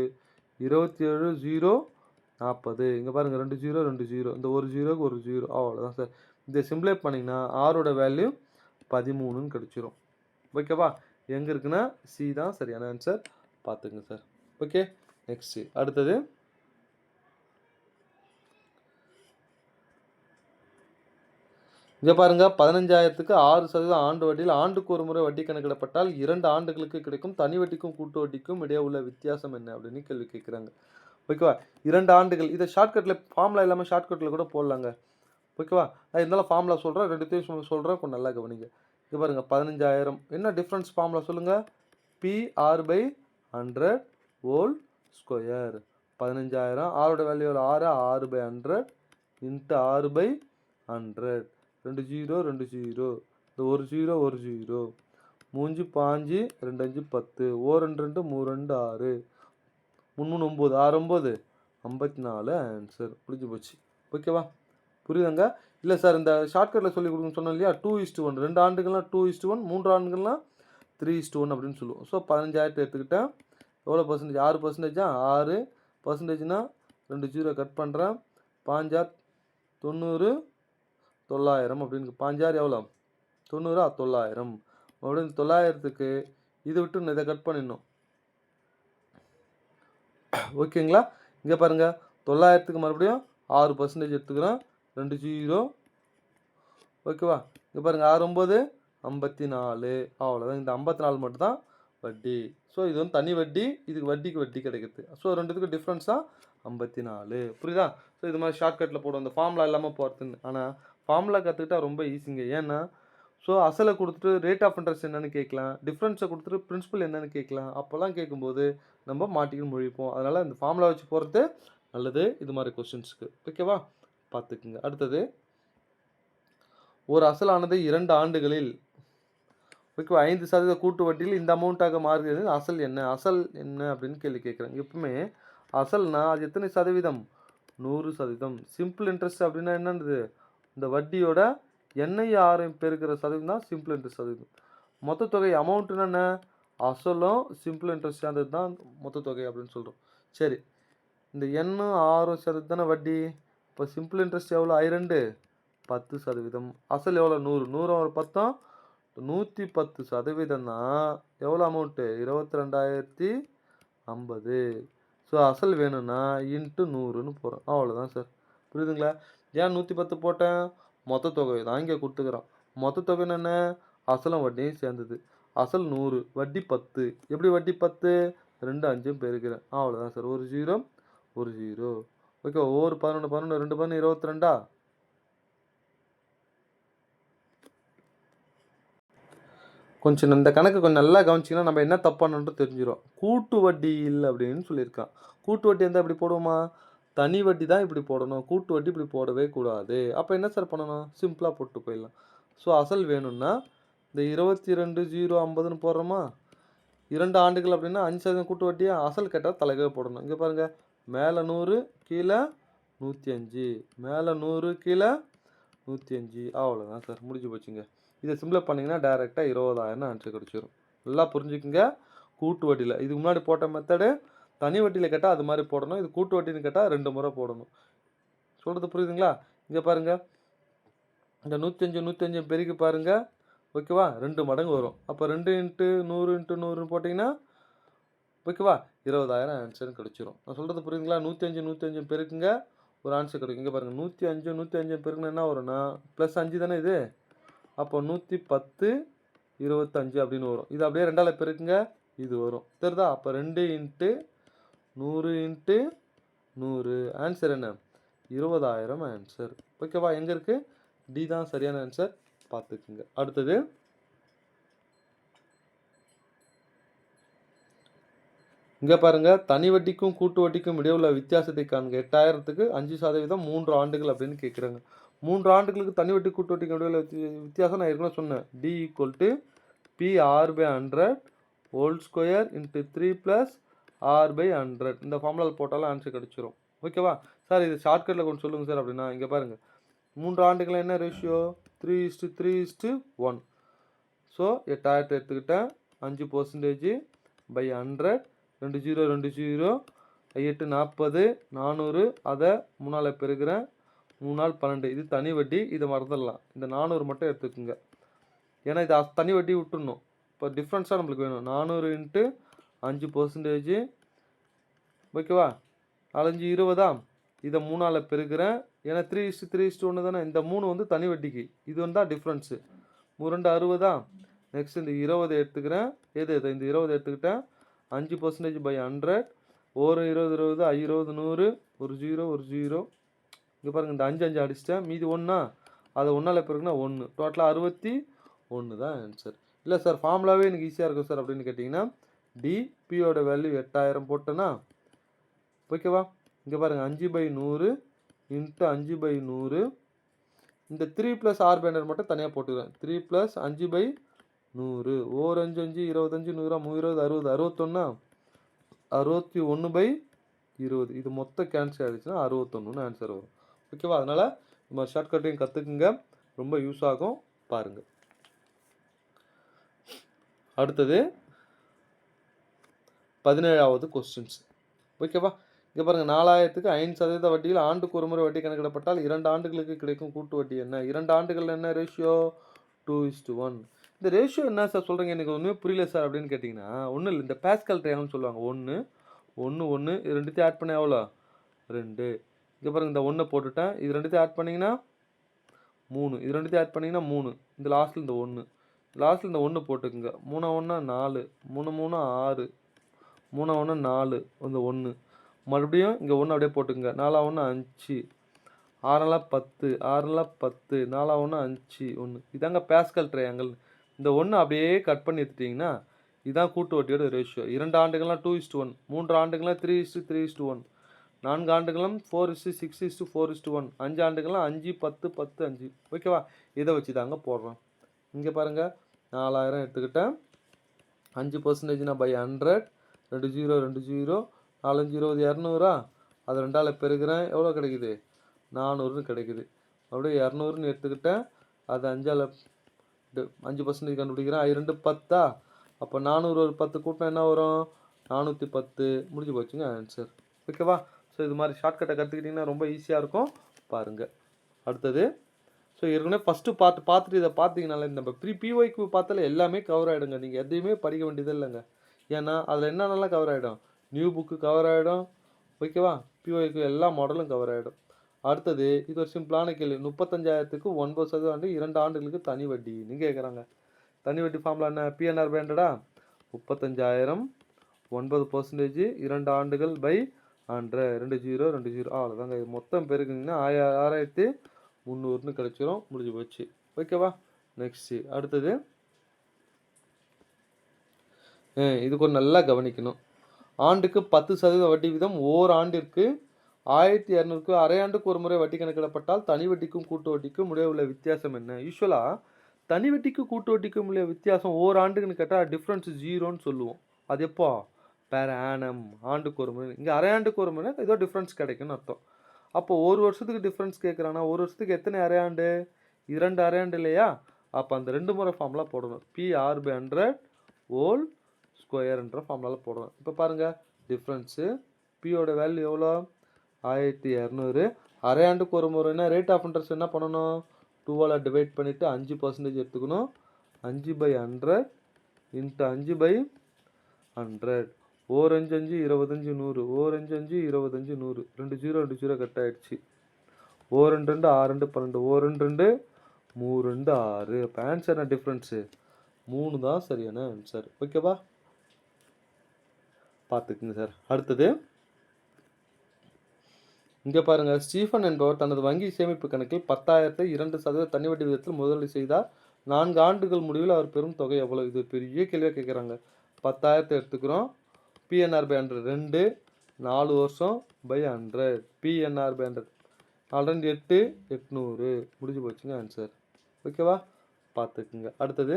27,040. இங்கே பாருங்கள் 2 0 2 0 இந்த ஒரு 0க்கு ஒரு 0. அவ்வளோதான் சார். இதை சிம்பிளை பண்ணிங்கன்னா ஆரோட வேல்யூ 13ன்னு கிடச்சிரும். ஓகேவா? எங்கே இருக்குன்னா சி தான் சரியான ஆன்சர். பார்த்துங்க சார். ஓகே, நெக்ஸ்ட்டு அடுத்தது இங்கே பாருங்கள், 15,000க்கு 6% ஆண்டு வட்டியில் ஆண்டுக்கு ஒரு முறை வட்டி கணக்கிடப்பட்டால் 2 ஆண்டுகளுக்கு கிடைக்கும் தனி வட்டிக்கும் கூட்டு வட்டிக்கும் இடையே உள்ள வித்தியாசம் என்ன அப்படின்னு கேள்வி கேட்குறாங்க. ஓகேவா? 2 ஆண்டுகள். இதை ஷார்ட்கட்டில் ஃபார்முலா இல்லாமல் ஷார்ட்கட்டில் கூட போடலாங்க. ஓகேவா? நான் இருந்தாலும் ஃபார்முலா சொல்கிறேன், ரெண்டுத்தையும் சொல்கிறேன், கொஞ்சம் நல்லா கவனிங்க. இங்கே பாருங்கள் 15,000 என்ன டிஃப்ரென்ஸ் ஃபார்முலா சொல்லுங்கள்? PR/100 whole square. 15,000 ஆரோட வேல்யூ 6/100 இன்ட்டு 6/100 2 0 2 0 இந்த ஒரு 0 ஒரு 0 மூஞ்சு 5 2 5 10 ஓ 2 2 3 2 6 3 3 9 6 9 54 ஆன்சர். புரிஞ்சு போச்சு. ஓகேவா? புரியுதாங்க? இல்லை சார், இந்த ஷார்ட்கட்டில் சொல்லி கொடுக்குன்னு சொன்னோம் இல்லையா? 2:1 2 ஆண்டுகள்லாம் 2:1 3 ஆண்டுகள்லாம் 3:1 அப்படின்னு சொல்லுவோம். ஸோ 15,000 எடுத்துக்கிட்டேன். எவ்வளோ பர்சன்டேஜ்? 6%. 6%னா 2 0 கட் பண்ணுறேன். 5 90 900 அப்படின்னு 5 எவ்வளோ? 90 900 மறுபடியும் 900க்கு இதை விட்டு இதை கட் பண்ணிடணும். ஓகேங்களா? இங்கே பாருங்கள் 900க்கு மறுபடியும் 6% எடுத்துக்கிறேன். 2 0 ஓகேவா? இங்கே பாருங்கள் 6 9 54 அவ்வளோதான். இந்த 54 மட்டும் தான் வட்டி. ஸோ இது வந்து தனி வட்டி, இதுக்கு வட்டி கிடைக்குது. ஸோ ரெண்டுத்துக்கும் டிஃப்ரென்ஸ் தான் 54. புரியுதா? ஸோ இது மாதிரி ஷார்ட்கட்டில் போடும் அந்த ஃபார்முலா இல்லாமல் போகிறதுன்னு. ஆனால் ஃபார்முலா கற்றுக்கிட்டா ரொம்ப ஈஸிங்க. ஏன்னா ஸோ அசலை கொடுத்துட்டு ரேட் ஆஃப் இன்ட்ரெஸ்ட் என்னென்னு கேட்கலாம், டிஃப்ரென்ஸை கொடுத்துட்டு பிரின்சிபல் என்னென்னு கேட்கலாம். அப்போல்லாம் கேட்கும்போது நம்ம மாட்டிக்கின்னு முழிப்போம். அதனால் இந்த ஃபார்முலா வச்சு போகிறது நல்லது இது மாதிரி கொஸ்டின்ஸுக்கு. ஓகேவா? பார்த்துக்குங்க. அடுத்தது, ஒரு அசலானது 2 ஆண்டுகளில் ஓகேவா 5% கூட்டு வட்டியில் இந்த அமௌண்ட்டாக மாறுகிறது அசல் என்ன அசல் என்ன அப்படின்னு கேள்வி கேட்குறாங்க. எப்பவுமே அசல்னா அது எத்தனை சதவீதம் 100%. சிம்பிள் இன்ட்ரெஸ்ட் அப்படின்னா என்னது இந்த வட்டியோட எண்ணெய் ஆரம் பெருக்கிற சதவீதம் தான் சிம்பிள் இன்ட்ரெஸ்ட் சதவீதம். மொத்த தொகை அமௌண்ட்டுன்னா என்ன அசலும் சிம்பிள் இன்ட்ரெஸ்ட் சேர்ந்தது தான் மொத்த தொகை அப்படின்னு சொல்கிறோம். சரி இந்த எண்ணும் 6% தானே வட்டி. இப்போ சிம்பிள் இன்ட்ரெஸ்ட் எவ்வளோ I2 10%. அசல் எவ்வளோ 100 100 ஒரு 10 110% தான் எவ்வளோ அமௌண்ட்டு 22,050. ஸோ அசல் வேணும்னா இன்ட்டு 100ன்னு போகிறோம். அவ்வளோதான் சார். புரியுதுங்களா? ஏன் 110 போட்டேன் மொத்த தொகை தான் இங்கே கொடுத்துக்கிறோம். மொத்த தொகைன்னு என்ன அசலும் வட்டியும் சேர்ந்தது. அசல் 100 வட்டி 10. எப்படி வட்டி 10 2 5 பெருக்கிறேன். அவ்வளோதான் சார். ஒரு 0 ஒரு 0. ஓகே ஒவ்வொரு 11 11 2 11 22. கொஞ்சம் இந்த கணக்கு கொஞ்சம் நல்லா கவனிச்சிங்கன்னா நம்ம என்ன தப்பானு தெரிஞ்சிடும். கூட்டு வட்டி இல்லை அப்படின்னு சொல்லியிருக்கான். கூட்டு வட்டி இருந்தால் இப்படி போடுவோமா தனி வட்டி தான் இப்படி போடணும். கூட்டு வட்டி இப்படி போடவே கூடாது. அப்போ என்ன சார் பண்ணணும் சிம்பிளாக போட்டு போயிடலாம். ஸோ அசல் வேணும்னா இந்த 22,050ன்னு போடுறோமா 2 ஆண்டுகள் அப்படின்னா 5% கூட்டு வட்டியா அசல் கேட்டால் தலைகீழ போடணும். இங்கே பாருங்கள் மேலே 100 கீழே 105 மேலே 100 கீழே 105 அவ்வளோதான் சார் முடிஞ்சு போச்சுங்க. இதை சிம்பிளாக பண்ணிங்கன்னா டேரெக்டாக 20,000 ஆன்சர் கிடச்சிரும். நல்லா புரிஞ்சுக்குங்க. கூட்டு வட்டியில் இதுக்கு முன்னாடி போட்ட மெத்தடு தனி வட்டியில் கேட்டால் அது மாதிரி போடணும். இது கூட்டு வட்டின்னு கேட்டால் 2 முறை போடணும். சொல்கிறது புரியுதுங்களா? இங்கே பாருங்கள் இந்த 105 105 பெருக்கி பாருங்கள். ஓகேவா 2 மடங்கு வரும். அப்போ 2 × 100 × 100 போட்டிங்கன்னா ஓகேவா 20,000 ஆன்சர் கிடச்சிரும். நான் சொல்கிறது புரியுதுங்களா? 105 105 பெருக்குங்க ஒரு ஆன்சர் கிடைக்கும். இங்கே பாருங்கள் 105 105 பெருக்குன்னா என்ன வரும்னா +5 தானே இது. அப்போ 110 25 அப்படின்னு வரும். இது அப்படியே 2ஆல் பெருக்குங்க இது வரும். தெரியுதா? அப்போ 2 × 100 × 100 ஆன்சர் என்ன 20,000 ஆன்சர். ஓகேவா எங்கே இருக்குது டி தான் சரியான ஆன்சர் பார்த்துக்குங்க. அடுத்தது இங்கே பாருங்கள் தனி வட்டிக்கும் கூட்டு வட்டிக்கும் இடையே உள்ள வித்தியாசத்தை காண்க. 8,000க்கு 5% 3 ஆண்டுகள் அப்படின்னு கேட்குறாங்க. 3 ஆண்டுகளுக்கு தனி வட்டி கூட்டு வட்டிக்கு இடையே உள்ள வித்தியாசம் நான் ஏற்கனவே சொன்னேன். D = PR/100 whole square × 3 + R/100 இந்த ஃபார்முலாவில் போட்டாலும் ஆன்சர் கிடச்சிரும். ஓகேவா சார் இது ஷார்ட்கட்டில் கொஞ்சம் சொல்லுங்கள் சார் அப்படின்னா இங்கே பாருங்கள் 3 ஆண்டுகள் என்ன ரேஷியோ 3:3:1. ஸோ 8,000 எடுத்துக்கிட்டேன் 5% / 100 2 0 2 0 8 40 400 அதை 3ஆல் பெருக்கிறேன் 3 12 இது தனி வட்டி இதை மறந்துடலாம். இந்த 400 மட்டும் எடுத்துக்கோங்க. ஏன்னா இது தனி வட்டி விட்டுடணும். இப்போ டிஃப்ரென்ஸாக நம்மளுக்கு வேணும் 400 × 5%. ஓகேவா 5 20 இதை 3ஆல் பெருக்கிறேன். ஏன்னா 3:3:1 தானே. இந்த 3 வந்து தனி வட்டிக்கு இது வந்தால் டிஃப்ரென்ஸு 3 2 60. நெக்ஸ்ட் இந்த 20 எடுத்துக்கிறேன். இந்த 20 எடுத்துக்கிட்டேன் 5% / 100 ஒரு 20 20 20 100 ஒரு 0 ஒரு 0. இங்கே பாருங்கள் இந்த 5 5 அடிச்சிட்டேன் மீதி 1 அதை 1ஆல் பெருக்குன்னா 1 டோட்டலாக 61 தான் ஆன்சர். இல்லை சார் ஃபார்முலாவே எனக்கு ஈஸியாக இருக்கும் சார் அப்படின்னு கேட்டிங்கன்னா டிபியோட வேல்யூ 8,000 போட்டேன்னா ஓகேவா இங்கே பாருங்கள் 5/100 × 5/100 இந்த 3 + R/100 மட்டும் தனியாக போட்டுக்கிறேன். 3 + 5/100 ஒரு 5 5 25 100 30 60 61 61/20 இது மொத்தம் கேன்சல் ஆகிடுச்சுன்னா 61ன்னு ஆன்சர் வரும். ஓகேவா அதனால் நம்ம ஷார்ட்கட்டையும் கற்றுக்குங்க ரொம்ப யூஸ் ஆகும் பாருங்கள். அடுத்தது 17வது கொஸ்டின்ஸ். ஓகேவா இங்கே பாருங்கள் 4,000க்கு 5% வட்டியில் ஆண்டுக்கு ஒரு முறை வட்டி கணக்கிடப்பட்டால் 2 ஆண்டுகளுக்கு கிடைக்கும் கூட்டு வட்டி என்ன 2 ஆண்டுகள் என்ன ரேஷியோ 2:1. இந்த ரேஷியோ என்ன சார் சொல்கிறீங்க எனக்கு ஒன்றுமே புரியல சார் அப்படின்னு கேட்டிங்கன்னா ஒன்றும் இல்லை இந்த பாஸ்கல் ட்ரையாங்கல்னு சொல்லுவாங்க 1 1 1 இது ரெண்டுத்தையும் ஆட் பண்ண எவ்வளோ 2. இங்கே பாருங்கள் இந்த 1 போட்டுட்டேன் இது ரெண்டுத்தையும் ஆட் பண்ணிங்கன்னா 3 இது ரெண்டுத்தையும் ஆட் பண்ணிங்கன்னா 3 இந்த லாஸ்ட்டில் இந்த 1 லாஸ்ட்டில் இந்த 1 போட்டுக்குங்க 3 1 4 3 3 6 3 1 4 இந்த 1 மறுபடியும் இங்கே 1 அப்படியே போட்டுக்குங்க 4 1 5 6 10 6 10 4 1 5 1 இதாங்க பாஸ்கல் ட்ரையாங்கல். இந்த 1 அப்படியே கட் பண்ணி எடுத்துட்டிங்கன்னா இதுதான் கூட்டு வட்டியோட ரேஷியோ. 2 ஆண்டுகள்லாம் 2:1 3 ஆண்டுகள்லாம் 3:3:1 4 ஆண்டுகளும் 4:6:4:1 5 ஆண்டுகள்லாம் 5 10 10 5. ஓகேவா இதை வச்சு தாங்க போடுறோம். இங்கே பாருங்கள் 4000 எடுத்துக்கிட்டேன். 5% பை 100, 2 0 2 0, 4 5 20 200. அது 2ஆல் பெருக்கிறேன், எவ்வளோ கிடைக்குது? 400 கிடைக்குது. அப்படியே 200ன்னு எடுத்துக்கிட்டேன், அது 5ஆல் 5% கண்டுபிடிக்கிறேன். 2 10. அப்போ 400 ஒரு 10 கூட்டினா என்ன வரும்? 410. முடிஞ்சு போச்சுங்க ஆன்சர். ஓகேவா? ஸோ இது மாதிரி ஷார்ட்கட்டை கற்றுக்கிட்டிங்கன்னா ரொம்ப ஈஸியாக இருக்கும். பாருங்கள். அடுத்தது, ஸோ ஏற்கனவே ஃபஸ்ட்டு பார்த்துட்டு இதை பார்த்தீங்கனால நம்ம பிஒய்க்கு பார்த்தாலே எல்லாமே கவர் ஆகிடுங்க. நீங்கள் எதையுமே படிக்க வேண்டியது இல்லைங்க. ஏன்னா அதில் என்னென்னலாம் கவர் ஆகிடும்? நியூ புக்கு கவர் ஆகிடும். ஓகேவா? பிஒய்க்கு எல்லா மாடலும் கவர் ஆகிடும். அடுத்தது, இது ஒரு சிம்பிளான கேள்வி. 35,000க்கு 9% 2 ஆண்டுகளுக்கு தனி வட்டின்னு கேட்குறாங்க. தனி வட்டி ஃபார்முலா என்ன? பிஎன்ஆர் பேண்டடா? 35,000 9% 2 ஆண்டுகள் பை 100, 2 0 2 0. அவ்வளோதாங்க. இது மொத்தம் பெருக்குங்கன்னா 6,300ன்னு கிடச்சிரும். முடிஞ்சு போச்சு. ஓகேவா? நெக்ஸ்ட்டு அடுத்தது, இதுக்கு ஒரு நல்லா கவனிக்கணும். ஆண்டுக்கு 10% வட்டி வீதம் ஓராண்டிற்கு 1200க்கு அரையாண்டுக்கு ஒரு முறை வட்டி கணக்கிடப்பட்டால் தனி வட்டிக்கும் கூட்டு வட்டிக்கும் இடையே உள்ள வித்தியாசம் என்ன? யூஸ்வலாக தனி வட்டிக்கும் கூட்டு வட்டிக்கும் உள்ள வித்தியாசம் ஓராண்டுக்குன்னு கேட்டால் டிஃப்ரென்ஸ் 0ன்னு சொல்லுவோம். அது எப்போ? பேர் ஆனம், ஆண்டுக்கு ஒரு முறை. இங்கே அரையாண்டுக்கு ஒரு முறை ஏதோ டிஃப்ரென்ஸ் கிடைக்குன்னு அர்த்தம். அப்போ ஒரு வருஷத்துக்கு டிஃப்ரென்ஸ் கேட்குறாங்கன்னா ஒரு வருஷத்துக்கு எத்தனை அரையாண்டு? 2 அரையாண்டு இல்லையா? அப்போ அந்த 2 முறை ஃபார்முலா போடணும். PR/100 ஹோல் ஸ்கொயர்ன்ற ஃபார்முலாவில் போடணும். இப்போ பாருங்கள், டிஃப்ரென்ஸு பியோட வேல்யூ எவ்வளோ? 1200. அரையாண்டுக்கு ஒரு முறைனா ரேட் ஆஃப் இன்ட்ரெஸ்ட் என்ன பண்ணணும்? 2ஆல் டிவைட் பண்ணிவிட்டு 5% எடுத்துக்கணும். 5/100 இன்ட்டு 5/100. 4 5 5 25 100. 4 5 5 25 100. 2 0 2 0 கட் ஆகிடுச்சு. 4 2 2 6 2 12. 4 2 2 3 2 6. இப்போ ஆன்சர் என்ன டிஃப்ரென்ஸு? 3 தான் சரியான ஆன்சர். ஓகேவா? பார்த்துக்குங்க சார். அடுத்தது, இங்கே பாருங்கள். ஸ்டீஃபன் என்பவர் தனது வங்கி சேமிப்பு கணக்கில் 10,000 2% தனி வட்டி விதத்தில் முதலீடு செய்தார். 4 ஆண்டுகள் முடிவில் அவர் பெறும் தொகை எவ்வளோ? இது பெரிய கேள்வியாக கேட்குறாங்க. 10,000 எடுத்துக்கிறோம். பிஎன்ஆர் பை 100 2, 4 வருஷம் பை 100. PNR by 100 4 8 800. முடிஞ்சு போச்சுங்க ஆன்சர். ஓகேவா? பார்த்துக்குங்க. அடுத்தது,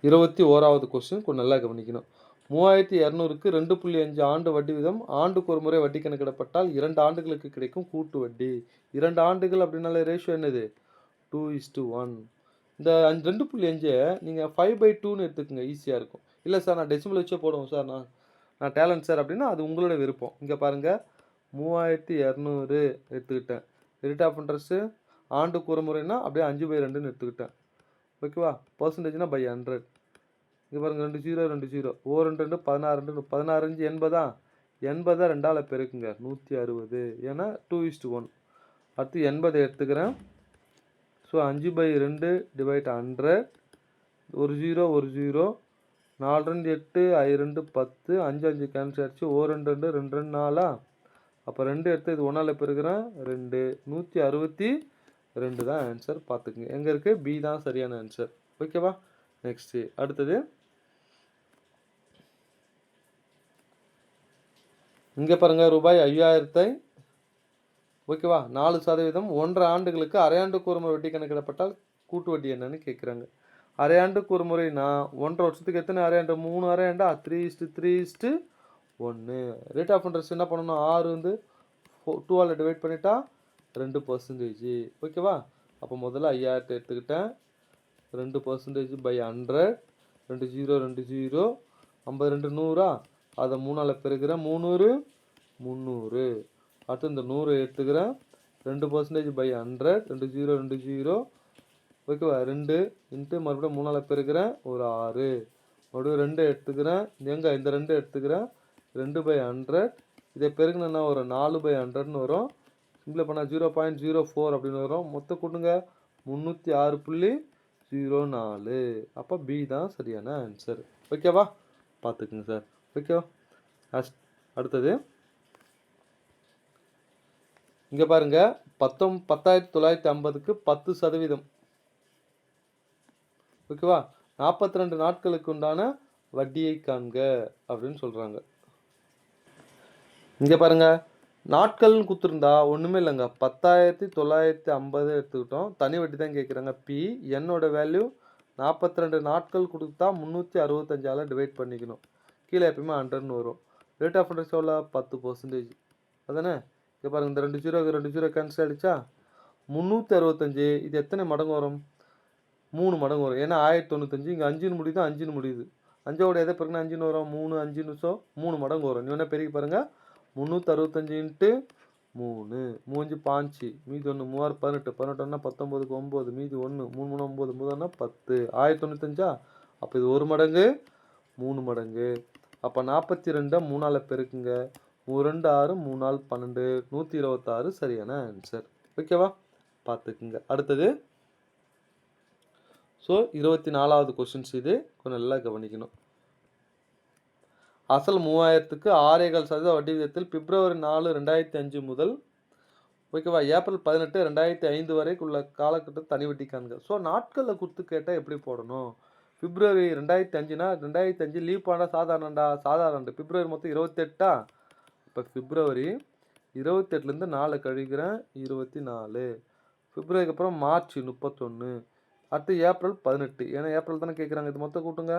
21வது கொஸ்டின் கொஞ்சம் நல்லா கவனிக்கணும். 3200க்கு 2.5 ஆண்டு வட்டி வீதம் ஆண்டுக்கு ஒரு முறை வட்டி கணக்கிடப்பட்டால் 2 ஆண்டுகளுக்கு கிடைக்கும் கூட்டு வட்டி. 2 ஆண்டுகள் அப்படின்னால ரேஷியோ என்னது? 2:1. இந்த 2.5 நீங்கள் 5/2ன்னு எடுத்துக்கோங்க, ஈஸியாக இருக்கும். இல்லை சார் நான் டெசிமல் வச்சே போடுவோம் சார், நான் டேலண்ட் சார் அப்படின்னா அது உங்களோட விருப்பம். இங்கே பாருங்கள், 3200 எடுத்துக்கிட்டேன். ரேட் ஆஃப் இன்ட்ரெஸ்ட்டு ஆண்டுக்கு ஒரு முறைனா அப்படியே 5/2ன்னு எடுத்துக்கிட்டேன். ஓகேவா? பர்சன்டேஜ்னா பை 100. இங்கே பாருங்கள், 2 0 2 0. 4 2 2 16 2 16 5 80. 80 2ஆல் பெருக்குங்க, 160. ஏன்னா 2:1. அடுத்து 80 எடுத்துக்கிறேன். So 5/2 divide 100. ஒரு 0 ஒரு 0. 4 2 8 2 10. 5 5 கேன்சல் ஆச்சு. 4 2 2 2 2 4. அப்போ 2 எடுத்து இது 1ஆல் பெருக்கிறேன், 2. 162 தான் ஆன்சர். பார்த்துக்குங்க. எங்கே இருக்குது? பி தான் சரியான ஆன்சர். ஓகேவா? நெக்ஸ்ட்டு அடுத்தது, இங்கே பாருங்கள், ரூபாய் 5000. ஓகேவா? 4% 1.5 ஆண்டுகளுக்கு அரையாண்டுக்கு ஒரு முறை வட்டி கணக்கிடப்பட்டால் கூட்டு வட்டி என்னன்னு கேட்குறாங்க. அரையாண்டுக்கு ஒரு முறைனா 1.5 வருஷத்துக்கு எத்தனை அரையாண்டு? 3 அரையாண்டா? 3:3:1. ரேட் ஆஃப் இன்ட்ரெஸ்ட் என்ன பண்ணணும்? 6 2ஆல் டிவைட் பண்ணிட்டா 2%. ஓகேவா? அப்போ முதல்ல 5000 எடுத்துக்கிட்டேன். 2% பை 100. 2 0 2 0. 52 100. அதை 3ஆல் பெருக்கிறேன், 300 300. அடுத்து இந்த 100 எடுத்துக்கிறேன். 2% பை 100. 2 0 2 0. ஓகேவா? 2 இன்ட்டு மறுபடியும் 3ஆல் பெருக்கிறேன், ஒரு 6. மறுபடியும் 2 எடுத்துக்கிறேன். எங்கே? இந்த 2 எடுத்துக்கிறேன். 2/100. இதை பெருக்கணுன்னா ஒரு 4/100ன்னு வரும். சிம்பிள் பண்ணால் 0.04 அப்படின்னு வரும். மொத்தம் கூட்டுங்க, 306.04. அப்போ பி தான் சரியான ஆன்சர். ஓகேவா? பார்த்துக்குங்க சார். ஓகேவா? அடுத்தது, இங்கே பாருங்கள், 10,950க்கு 10%. ஓகேவா? 42 நாட்களுக்கு உண்டான வட்டியை காண்க அப்படின்னு சொல்கிறாங்க. இங்கே பாருங்கள், நாட்கள்னு குடுத்துருந்தா ஒன்றுமே இல்லைங்க. 10,950 எடுத்துக்கிட்டோம். தனி வட்டி தான் கேட்குறாங்க. பி என்னோட வேல்யூ 42 நாட்கள் குடுத்தா 365ஆல டிவைட் பண்ணிக்கணும். கீழ எப்பயுமே 100ன்னு வரும். ரேட் ஆஃப் இன்ட்ரெஸ்ட் எவ்வளோ? 10%. அதானே? இங்க பாருங்க, இந்த 2 0 கேன்சல் ஆயிடுச்சா? 365 இது எத்தனை மடங்கு வரும்? 3 மடங்கு வரும். ஏன்னா 1095 இங்க 5ன்னு முடியுது, 5ன்னு முடியுது. 5ஓட எதை பெருக்குனா 5ன்னு வரும்? 3, 5ன்னு 3 மடங்கு வரும். நீ வேணா பெருக்கி பாருங்க. 365 இன்ட்டு 3, 3 5 மீதி 1, 3 18, 18 19க்கு 9, மீதி 1, 3 3 9, 9 10, 1095. அப்போ இது 1 மடங்கு, 3 மடங்கு. அப்போ 42 3ஆல பெருக்குங்க. 3 2 6, 3 4 12, 126 சரியான ஆன்சர். ஓகேவா? பார்த்துக்குங்க. அடுத்தது ஸோ 24வது கொஸ்டின்ஸ் இது. கொஞ்சம் நல்லா கவனிக்கணும். அசல் 3000க்கு 6.25% வட்டி விகிதத்தில் பிப்ரவரி 4, 2005 முதல் ஓகேவா ஏப்ரல் 18, 2005 வரைக்கும் உள்ள காலகட்டத்தில் தனி வட்டி காண்க. ஸோ நாட்களில் கொடுத்து கேட்டால் எப்படி போடணும்? பிப்ரவரி 2005னா 2005 லீவ் பண்ண சாதாரணண்டா, சாதாரண. பிப்ரவரி மொத்தம் 28ஆ? இப்போ பிப்ரவரி 28லேருந்து 4 கழிக்கிறேன், 24. பிப்ரவரிக்கு அப்புறம் மார்ச் 31, அடுத்து ஏப்ரல் 18. ஏன்னா ஏப்ரல் தானே கேட்குறாங்க. இது மொத்தம் கூட்டுங்க.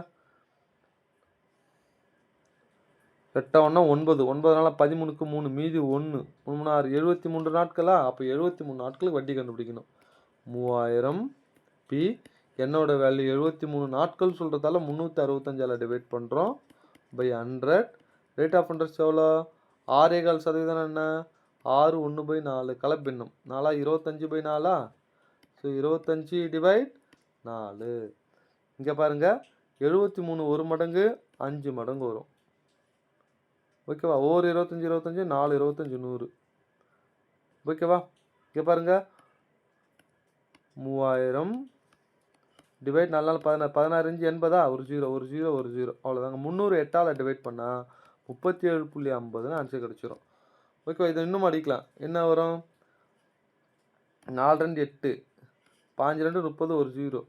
8 1 9, 9 13க்கு 3, மீதி 1, 3 6, 73 நாட்களா? அப்போ 73 நாட்களுக்கு வட்டி கண்டுபிடிக்கணும். 3000 பி என்னோட வேல்யூ 73 நாட்கள் சொல்கிறதால 365ஆல் டிவைட் பண்ணுறோம் பை 100. ரேட் ஆஃப் இன்ட்ரெஸ்ட் எவ்வளோ? 6.25% என்ன? 6 1/4 கலப்பின்னம் 4 25/4. So 25 divide 4. இங்கே பாருங்க, 73 1 மடங்கு 5 மடங்கு வரும். ஓகேவா? ஒரு 25 25, 4 25 100. ஓகேவா? இங்கே பாருங்க, 3000 டிவைட் 4 16, 16 80, ஒரு 0 ஒரு 0 ஒரு 0 அவ்வளோதாங்க. 300 8ஆல் டிவைட் பண்ணால் 37.50 ஆன்சர் கிடச்சிரும். ஓகேவா? இதை இன்னும் அடிக்கலாம். என்ன வரும்? 4 2 8, 5 2 30, ஒரு 0,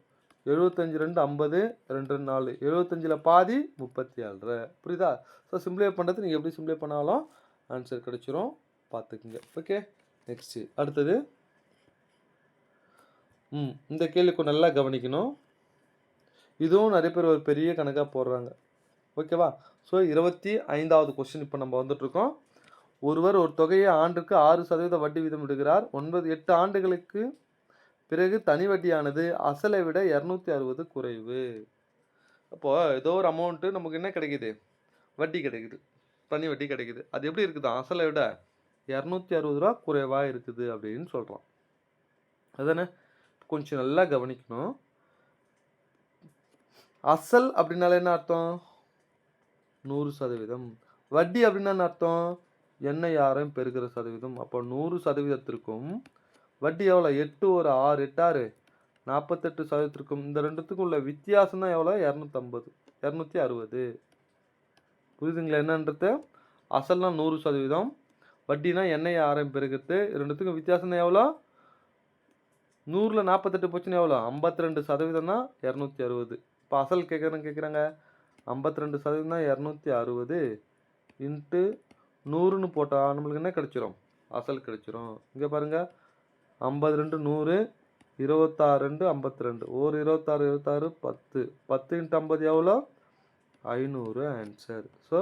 75 2 50, 2 4, 75ல் பாதி 37. புரியுதா? ஸோ சிம்பிளை பண்ணுறது நீங்கள் எப்படி சிம்பிளை பண்ணாலும் ஆன்சர் கிடச்சிரும். பார்த்துக்குங்க. ஓகே, நெக்ஸ்ட்டு அடுத்தது இந்த கேள்விக்கு நல்லா கவனிக்கணும். இதுவும் நிறைய பேர் ஒரு பெரிய கணக்காக போடுறாங்க. ஓகேவா? ஸோ 25வது கொஸ்டின் இப்போ நம்ம வந்துட்டுருக்கோம். ஒருவர் ஒரு தொகையை ஆண்டுக்கு 6% வட்டி வீதம் விடுகிறார். 8 ஆண்டுகளுக்கு பிறகு தனி வட்டியானது அசலை விட 260 குறைவு. அப்போது ஏதோ ஒரு அமௌண்ட்டு நமக்கு என்ன கிடைக்குது? வட்டி கிடைக்குது, தனி வட்டி கிடைக்குது. அது எப்படி இருக்குது? அசலை விட 260 ரூபா குறைவாக இருக்குது அப்படின்னு சொல்கிறோம். அதானே? கொஞ்சம் நல்லா கவனிக்கணும். அசல் அப்படின்னால என்ன அர்த்தம்? 100%. வட்டி அப்படின்னா என்ன அர்த்தம்? எண்ணெய் பெருகிற சதவீதம். அப்போ 100%த்திற்கும் வட்டி எவ்வளோ? 8 ஒரு 6 8 6 48%. இந்த ரெண்டுத்துக்கும் உள்ள வித்தியாசம் தான் எவ்வளோ? 250 260. புரியுதுங்களா என்னன்றது? அசல்னா 100%, வட்டினா எண்ணெய் பெருகிறது. ரெண்டுத்துக்கும் வித்தியாசம் தான் எவ்வளோ? 100ல் 48 போச்சுன்னா எவ்வளோ? 52% தான் 260. இப்போ அசல் கேட்குறாங்க. 52% தான் 260 இன்ட்டு 100ன்னு போட்டால் நம்மளுக்கு என்ன கிடச்சிரும்? அசல் கிடச்சிரும். இங்கே பாருங்கள், 52 100, 26 2 52, ஒரு 26 26 10, 10 இன்ட்டு 50 எவ்வளோ? 500 ஆன்சர். ஸோ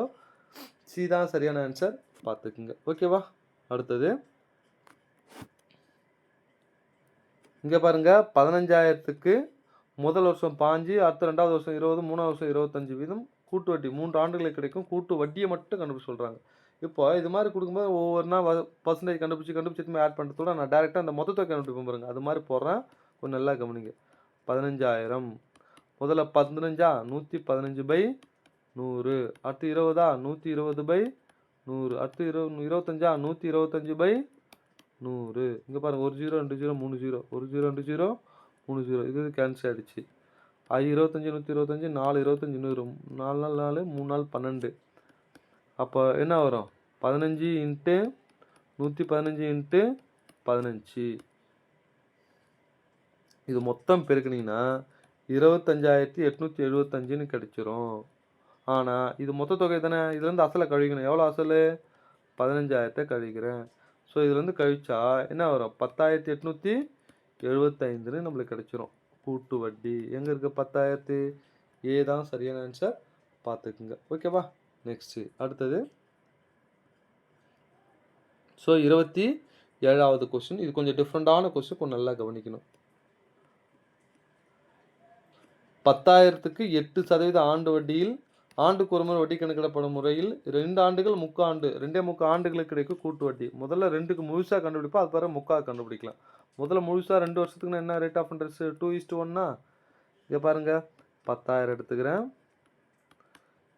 சி தான் சரியான ஆன்சர். பார்த்துக்குங்க. ஓகேவா? அடுத்தது இங்கே பாருங்கள், 15,000க்கு முதல் வருஷம் 5, அடுத்த 2வது வருஷம் 20, 3வது வருஷம் 25 வீதம் கூட்டு வட்டி 3 ஆண்டுகளுக்கு கிடைக்கும். கூட்டு வட்டியை மட்டும் கண்டுபிடிச்சு சொல்கிறாங்க. இப்போ இது மாதிரி கொடுக்கும்போது ஒவ்வொருனா பர்சன்டேஜ் கண்டுபிடிச்சி ஆட் பண்ணுறதோட நான் டேரெக்டாக அந்த மொத்தத்தை கண்டுபிடிப்பேன் பாருங்க. அது மாதிரி போடுறேன். கொஞ்சம் நல்லா கவனிங்க. 15,000 முதல்ல 15, 115/100. அடுத்து 20, 120/100. அடுத்து 25, 125/100. இங்கே பாருங்கள், ஒரு 0 2 0 3 0, ஒரு 0 2 0 3 0. இது கேன்சல் ஆகிடுச்சு. 25 125, 4 25 100, 4 4 4, 3 4 12. அப்போ என்ன வரும்? 15 இன்ட்டு 115 இன்ட்டு 15. இது மொத்தம் பெருக்குனீங்கன்னா 25,875ன்னு கிடைச்சிரும். ஆனால் இது மொத்த தொகை தானே. இதுலேருந்து அசலை கழிக்கணும். எவ்வளோ அசல்? 15,000 கழிக்கிறேன். ஸோ இதுலேருந்து கழிச்சா என்ன வரும்? 10,875ன்னு நம்மளுக்கு கிடைச்சிரும். கூட்டு வட்டி எங்கே இருக்குது? 10,000 ஏ தான் சரியான ஆன்சர், பார்த்துக்குங்க. ஓகேவா? நெக்ஸ்ட்டு அடுத்தது. ஸோ 27வது கொஸ்டின். இது கொஞ்சம் டிஃப்ரெண்ட்டான கொஸ்டின், கொஞ்சம் நல்லா கவனிக்கணும். 10,000க்கு 8% ஆண்டு வட்டியில் ஆண்டுக்கு ஒரு முறை வட்டி கணக்கிடப்படும் முறையில் 2 ஆண்டுகள் முக்காண்டு 2.25 ஆண்டுகளுக்கு கிடைக்கும் கூட்டு வட்டி. முதல்ல 2க்கு முழுசாக கண்டுபிடிப்போம், அது பிறகு முக்காக கண்டுபிடிக்கலாம். முதல்ல முழுசாக 2 வருஷத்துக்குன்னா என்ன ரேட் ஆஃப் இன்ட்ரெஸ்ட்? 2:1. இங்கே பாருங்கள், 10,000 எடுத்துக்கிறேன்.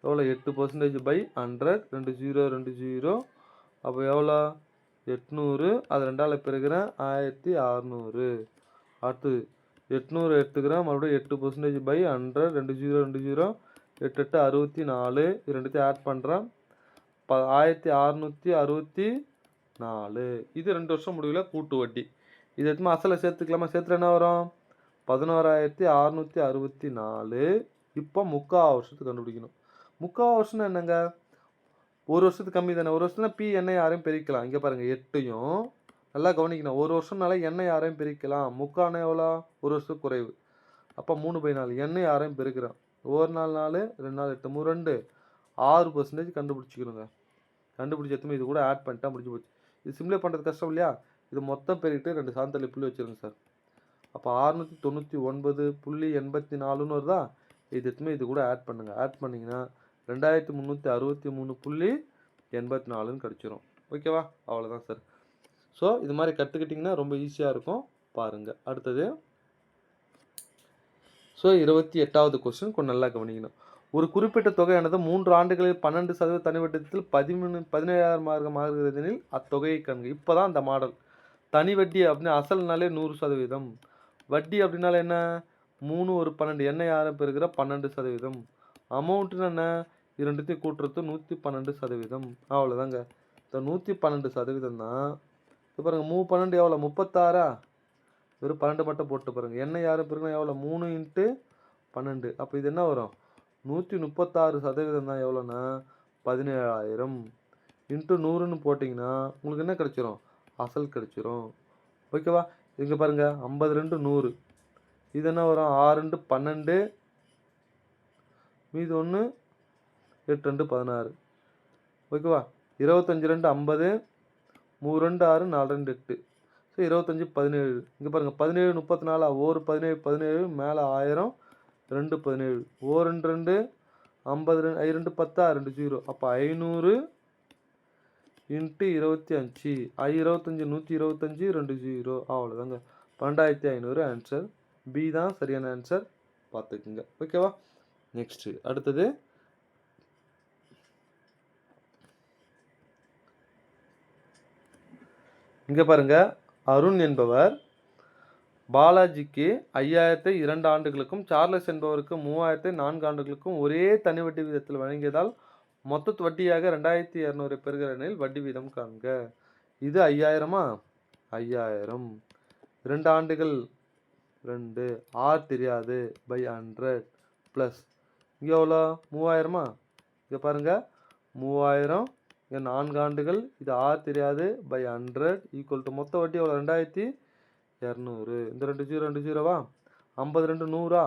எவ்வளோ? 8% பை 100, 2 0 2 0. அப்போ எவ்வளோ? 800. அது 2ஆல் பெருக்கிறேன், 1600. அடுத்து 800 எடுத்துக்கிறேன், மறுபடியும் 8% பை 100, 2 0 2 0. 8 8 64. இது ரெண்டுத்தையும் ஆட் பண்ணுறேன், 1664. இது 2 வருஷம் முடிவில் கூட்டு வட்டி. இது எதுவுமே அசலை சேர்த்துக்கலாமா? சேர்த்துட்டு என்ன வரும்? 11,664. இப்போ 3/4 வருஷத்துக்கு கண்டுபிடிக்கணும். 3/4 வருஷம்னா என்னங்க? ஒரு வருஷத்துக்கு கம்மி தானே. ஒரு வருஷம்னா பி என்ன யாரையும் பிரிக்கலாம். இங்கே பாருங்கள், 8யும் நல்லா கவனிக்கணும். ஒரு வருஷம்னால என்ன யாரையும் பிரிக்கலாம். 3/4 எவ்வளோ? ஒரு வருஷத்துக்கு குறைவு. அப்போ 3/4 என்ன யாரையும் பெருக்கிறேன். ஒரு நாள் 4, 2 நாள் 8, 3 2 6% கண்டுபிடிச்சிக்கணுங்க. கண்டுபிடிச்சதுமே இது கூட ஆட் பண்ணிட்டா முடிஞ்சு போச்சு. இது சிம்ப்ளை பண்ணுறது கஷ்டம் இல்லையா? இது மொத்தம் பெருகிட்டு 2 சாந்தள்ளி புள்ளி வச்சுருங்க சார். அப்போ 699.84ன்னு வருதா? இது எதுவுமே இது கூட ஆட் பண்ணுங்கள். ஆட் பண்ணிங்கன்னா 2363.84ன்னு கிடச்சிரும். ஓகேவா? அவ்வளோதான் சார். ஸோ இது மாதிரி கற்றுக்கிட்டிங்கன்னா ரொம்ப ஈஸியாக இருக்கும். பாருங்கள் அடுத்தது. ஸோ 28வது கொஸ்டின் கொஞ்சம் நல்லா கவனிக்கணும். ஒரு குறிப்பிட்ட தொகையானது 3 ஆண்டுகளில் 12% தனி வட்டியில் 17,000 மாறுகிறதெனில் அத்தொகையை காண்க. இப்போ தான் அந்த மாடல். தனி வட்டி அப்படின்னா அசல்னாலே 100%. வட்டி அப்படின்னால என்ன? 3 ஒரு 12 என்ன யாரும் பெறுகிற 12%. அமௌண்ட்டுன்னு என்ன? இரண்டுத்தையும் கூட்டுறது 112%. அவ்வளோதாங்க. இந்த 112% தான். இப்போ பாருங்கள், 3 12 எவ்வளோ? 36. வெறும் 12 மட்டும் போட்டு பாருங்கள். என்ன யாரும் பெருக்கணும் எவ்வளோ? 3 × 12. அப்போ இது என்ன வரும்? 136% தான். எவ்வளோன்னா 17,000 × 100ன்னு போட்டிங்கன்னா உங்களுக்கு என்ன கிடச்சிரும்? அசல் கிடச்சிரும். ஓகேவா? இங்கே பாருங்கள், 52 100. இது என்ன வரும்? 6 × 12. மீது 1 8 2 16. ஓகேவா? 25 2 50. 3 2 6 4 2 8. ஸோ 25 17. இங்கே பாருங்கள், 17 34. ஒரு 17 17 மேலே 1000 2 17. ஓ 2 2 52 2 10 2 0. அப்போ 500 × 25. 25 125 2 0. அவ்வளோதாங்க. 12,500 ஆன்சர். பி தான் சரியான ஆன்சர், பார்த்துக்குங்க. ஓகேவா? நெக்ஸ்ட்டு அடுத்தது. இங்கே பாருங்கள், அருண் என்பவர் பாலாஜிக்கு 5,000 2 ஆண்டுகளுக்கும் சார்லஸ் என்பவருக்கு 3,000 4 ஆண்டுகளுக்கும் ஒரே தனி வட்டி வீதத்தில் வழங்கியதால் மொத்த வட்டியாக 2,200 பெறுகிறனில் வட்டி வீதம் காண்க. இது 5,000மா? 5,000. 2 ஆண்டுகள் 2, R தெரியாது பை 100 ப்ளஸ் இங்கே எவ்வளோ? 3,000மா? இங்கே பாருங்கள், 3,000. இங்கே 4 ஆண்டுகள், இது R தெரியாது பை 100 ஈக்குவல் டு மொத்த வட்டி எவ்வளோ? 2,200. இந்த 2 0 2 0வா? 52 100ஆ?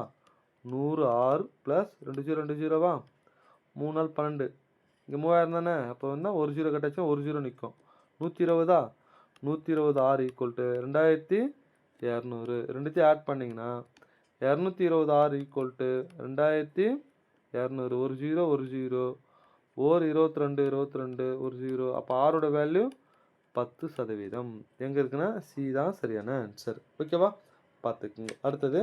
100 R ப்ளஸ் 2 0 2 0வா? 3 நாள் 12. இங்கே 3,000 தானே. அப்போ வந்து ஒரு 0 கட்டாச்சும், ஒரு 0 நிற்கும். 120ஆ? 120 R ஈக்குவல் டு 2,200. ரெண்டுத்தையும் ஆட் பண்ணிங்கன்னா 220 R ஈக்குவல் டு 2,200. ஒரு 0 ஒரு 0. ஓர் 22 22 ஒரு 0. அப்போ ஆரோட வேல்யூ 10%. எங்கே இருக்குன்னா சி தான் சரியான ஆன்சர். ஓகேவா? பார்த்துக்குங்க. அடுத்தது.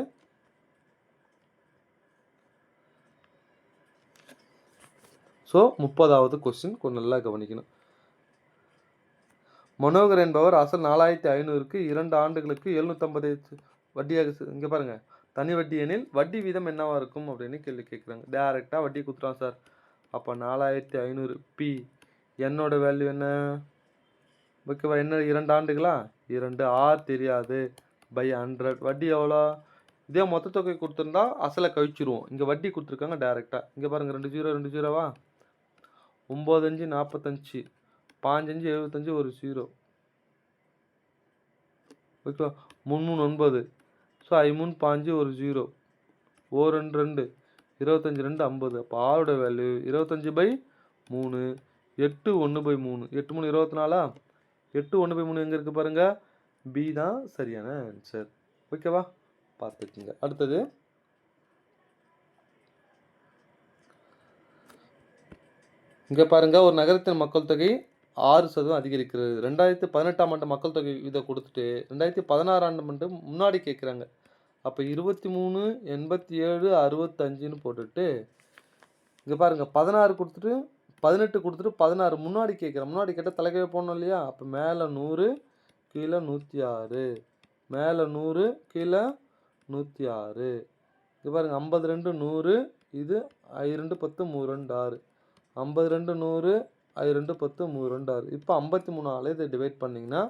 ஸோ 30வது கொஸ்டின் கொஞ்சம் நல்லா கவனிக்கணும். மனோகர் என்பவர் அசல் 4,500க்கு 2 ஆண்டுகளுக்கு 750 வட்டியாக. இங்கே பாருங்கள், தனி வட்டி எனில் வட்டி வீதம் என்னவா இருக்கும் அப்படின்னு கேள்வி கேட்குறாங்க. டேரெக்டாக வட்டி கொடுத்துறான் சார். அப்போ 4,500 பி என்னோட வேல்யூ என்ன? ஓகேவா? என்ன 2 ஆண்டுகளா? 2 R தெரியாது பை 100. வட்டி எவ்வளோ? இதே மொத்த தொகை கொடுத்துருந்தா அசலை கழிச்சிருவோம். இங்கே வட்டி கொடுத்துருக்காங்க டேரெக்டாக. இங்கே பாருங்கள், 2 0 2 0வா? 9 5 45. 5 5 75 ஒரு 0 ஓகேவா 3 3 9 ஸோ 5 3 5 ஒரு 0 ஓ 2 2 25 2 50 அப்போ ஆரோட வேல்யூ 25/3 8 1/3 8 3 24 8 1/3 எங்கே இருக்குது பாருங்க பி தான் சரியான ஆன்சர் ஓகேவா பார்த்துக்குங்க அடுத்தது இங்கே பாருங்க ஒரு நகரத்தின் மக்கள் தொகை 6% அதிகரிக்கிறது 2018ஆம் ஆண்டு மக்கள் தொகை இதை கொடுத்துட்டு 2016ஆம் ஆண்டு முன்னாடி கேட்குறாங்க அப்போ 23 87 65ன்னு போட்டுட்டு இங்கே பாருங்க 16 கொடுத்துட்டு 18 கொடுத்துட்டு 16 முன்னாடி கேட்குறேன் முன்னாடி கேட்டால் தலைக்கவே போடணும் இல்லையா அப்போ மேலே 100 கீழே 106 மேலே 100 கீழே 106 இங்கே பாருங்க 52 100 இது 2 10 3 2 6 52 100 2 10 3 2 6 இப்போ 53ஆல் இதை டிவைட் பண்ணிங்கன்னா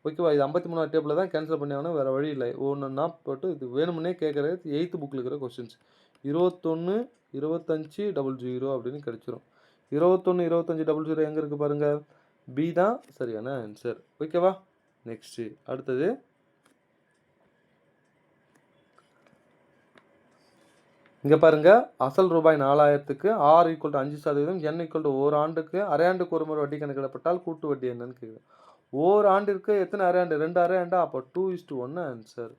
ஓகேவா இது 53 டேபிளில் தான் கேன்சல் பண்ணி ஆகணும் வேறு வழி இல்லை ஒன்றுன்னா போட்டு இது வேணுமுன்னே கேட்குறது 8th புக்கில் இருக்கிற கொஸ்டின்ஸ் 21 25 00 அப்படின்னு கிடச்சிரும் 21 25 00 எங்கே இருக்குது பாருங்கள் பி தான் சரியான ஆன்சர் ஓகேவா நெக்ஸ்ட்டு அடுத்தது இங்கே பாருங்கள் அசல் ரூபாய் 4000க்கு R = 5%, N = ஓராண்டுக்கு அரையாண்டுக்கு ஒரு முறை வட்டி கணக்கிடப்பட்டால் கூட்டு வட்டி என்னன்னு கேட்குது ஓராண்டிற்கு எத்தனை அரையாண்டு 2 அரையாண்டா அப்போ 2:1 ஆன்சர்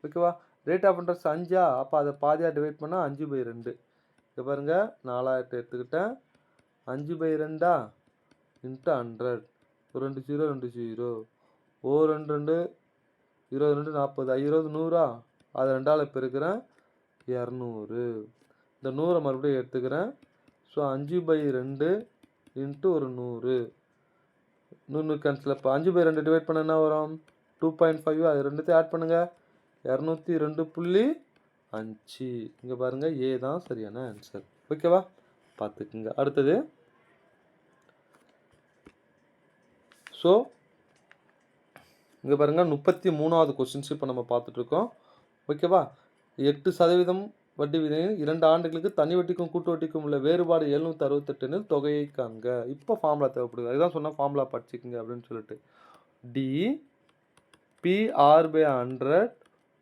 ஓகேவா ரேட் ஆஃப் இன்ட்ரெஸ்ட் 5 அப்போ அதை பாதியாக டிவைட் பண்ணால் 5/2 இங்கே பாருங்கள் 4000 எடுத்துக்கிட்டேன் 5/2 இன்ட்டு 100 2 0 2 0 ஓ 2 2 22 40 20 100 அதை 2ஆல் பெருக்கிறேன் 200 இந்த 100 மறுபடியும் எடுத்துக்கிறேன் ஸோ 5/2 இன்ட்டு ஒரு 100 100 கேன்சல் அப்போ 5/2 டிவைட் பண்ண என்ன வரும் 2.5 அது ரெண்டுத்தையும் ஆட் பண்ணுங்கள் 202.5 இங்கே பாருங்கள் ஏ தான் சரியான ஆன்சர் ஓகேவா பார்த்துக்குங்க அடுத்தது ஸோ இங்கே பாருங்கள் 33வது கொஸ்டின்ஸ் இப்போ நம்ம பார்த்துட்ருக்கோம் ஓகேவா 8% வட்டி விகிதம் 2 ஆண்டுகளுக்கு தனி வட்டிக்கும் கூட்டு வட்டிக்கும் உள்ள வேறுபாடு 768 தொகையை காண்க இப்போ ஃபார்முலா தேவைப்படுது அதுதான் சொன்னால் ஃபார்முலா படிச்சுக்குங்க அப்படின்னு சொல்லிட்டு டி PR/100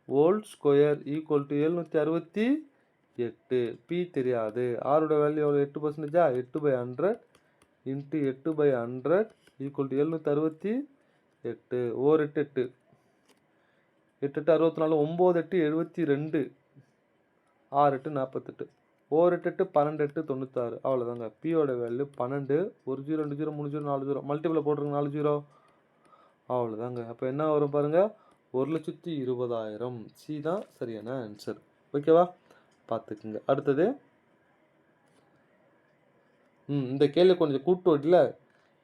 whole square equal to 768 P தெரியாது ஆரோட வேல்யூ எவ்வளோ 8%, 8/100 இன்ட்டு 8/100 ஈக்குவல் டு 768 ஓர் 8 8 8 8 64 9 8 72 6 8 48 ஓர் 8 8 12 8 96 அவ்வளோதாங்க பியோட வேல்யூ 12 1 0 2 0 3 0 4 0 மல்டிபிள் போட்டுருங்க 4 0 அவ்வளோதாங்க அப்போ என்ன வரும் பாருங்கள் 1,20,000 சி தான் சரியான ஆன்சர் ஓகேவா பார்த்துக்குங்க அடுத்தது இந்த கேள்வி கொஞ்சம் கூட்டு வட்டியில்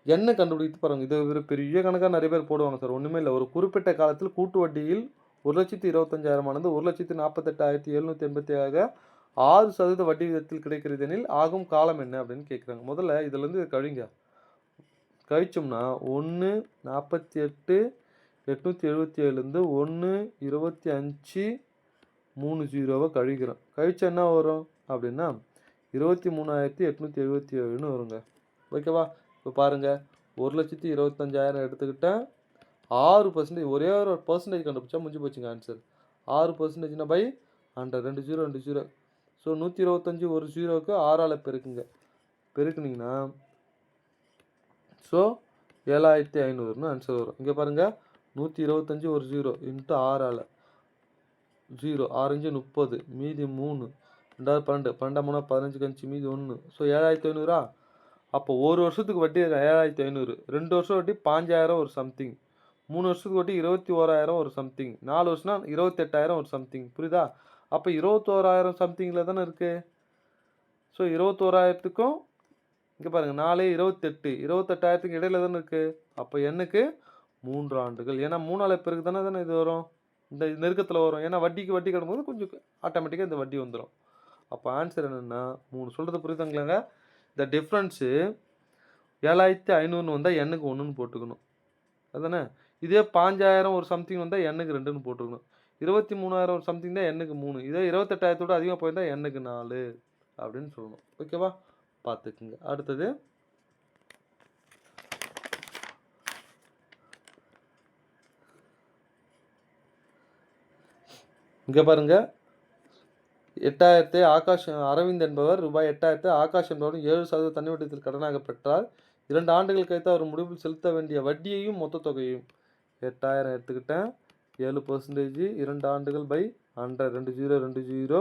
என்ன கண்டுபிடித்து பாருங்கள் இது ஒரு பெரிய கணக்காக நிறைய பேர் போடுவாங்க சார் ஒன்றுமே இல்லை ஒரு குறிப்பிட்ட காலத்தில் கூட்டு வட்டியில் 1,25,000 ஆனது 1,48,787 6% வட்டி விதத்தில் கிடைக்கிறது எனில் ஆகும் காலம் என்ன அப்படின்னு கேட்குறாங்க முதல்ல இதுலேருந்து கழிங்க கழிச்சோம்னா 1 48 877 1 25 30 கழிக்கிறோம் கழிச்சா என்ன வரும் அப்படின்னா 23,877 வருங்க ஓகேவா இப்போ பாருங்கள் 1,25,000 எடுத்துக்கிட்டேன் 6% ஒரே ஒரு பர்சன்டேஜ் கண்டுபிடிச்சா முடிஞ்சு போச்சுங்க ஆன்சர் 6%னா பை 100 2 0 2 0 ஸோ 125 ஒரு 0க்கு 6ஆல் பெருக்குனிங்கன்னா ஸோ 7,500ன்னு ஆன்சர் வரும் இங்கே பாருங்கள் 125 ஒரு 0 இன்ட்டு 6ஆல் 0 6 5 30 மீதி 3 2 12 12 3 15 மீதி 1 ஸோ 7,500 அப்போ ஒரு வருஷத்துக்கு வட்டி 7,500 2 வருஷம் வட்டி 5,000 ஒரு சம்திங் 3 வருஷத்துக்கு வட்டி 21,000 ஒரு சம்திங் 4 வருஷம்னா 28,000 ஒரு சம்திங் புரியுதா அப்போ 21,000 சம்திங்கில் தானே இருக்குது ஸோ 21,000க்கும் இங்கே பாருங்கள் 4 28 28,000க்கு இடையில தானே இருக்குது அப்போ எனக்கு 3 ஆண்டுகள் ஏன்னா 3ஆல் பிறகு தானே இது வரும் இந்த நெருக்கத்தில் வரும் ஏன்னா வட்டிக்கு வட்டி கிடக்கும்போது கொஞ்சம் ஆட்டோமேட்டிக்காக இந்த வட்டி வந்துடும் அப்போ ஆன்சர் என்னென்னா 3 சொல்கிறது புரியுதுங்களாங்க இந்த டிஃப்ரென்ஸு 7,500 வந்தால் எண்ணுக்கு 1ன்னு போட்டுக்கணும் அதுதானே இதே 5,000 ஒரு சம்திங் வந்தால் எண்ணுக்கு 2ன்னு போட்டுக்கணும் 23,000 ஒரு சம்திங் தான் எண்ணுக்கு 3 இதே 28,000 அதிகமாக போயிருந்தால் எண்ணுக்கு 4 அப்படின்னு சொல்லணும் ஓகேவா பார்த்துக்குங்க அடுத்தது இங்கே பாருங்க, 8,000 ஆகாஷ் அரவிந்த் என்பவர் ரூபாய் 8,000 ஆகாஷ் என்பவரும் 7% தனி வட்டியில் கடனாக பெற்றால் 2 ஆண்டுகள் கழித்து அவர் முடிவில் செலுத்த வேண்டிய வட்டியையும் மொத்த தொகையும் 8,000 எடுத்துக்கிட்டேன், 7% 2 ஆண்டுகள் பை 100 20 20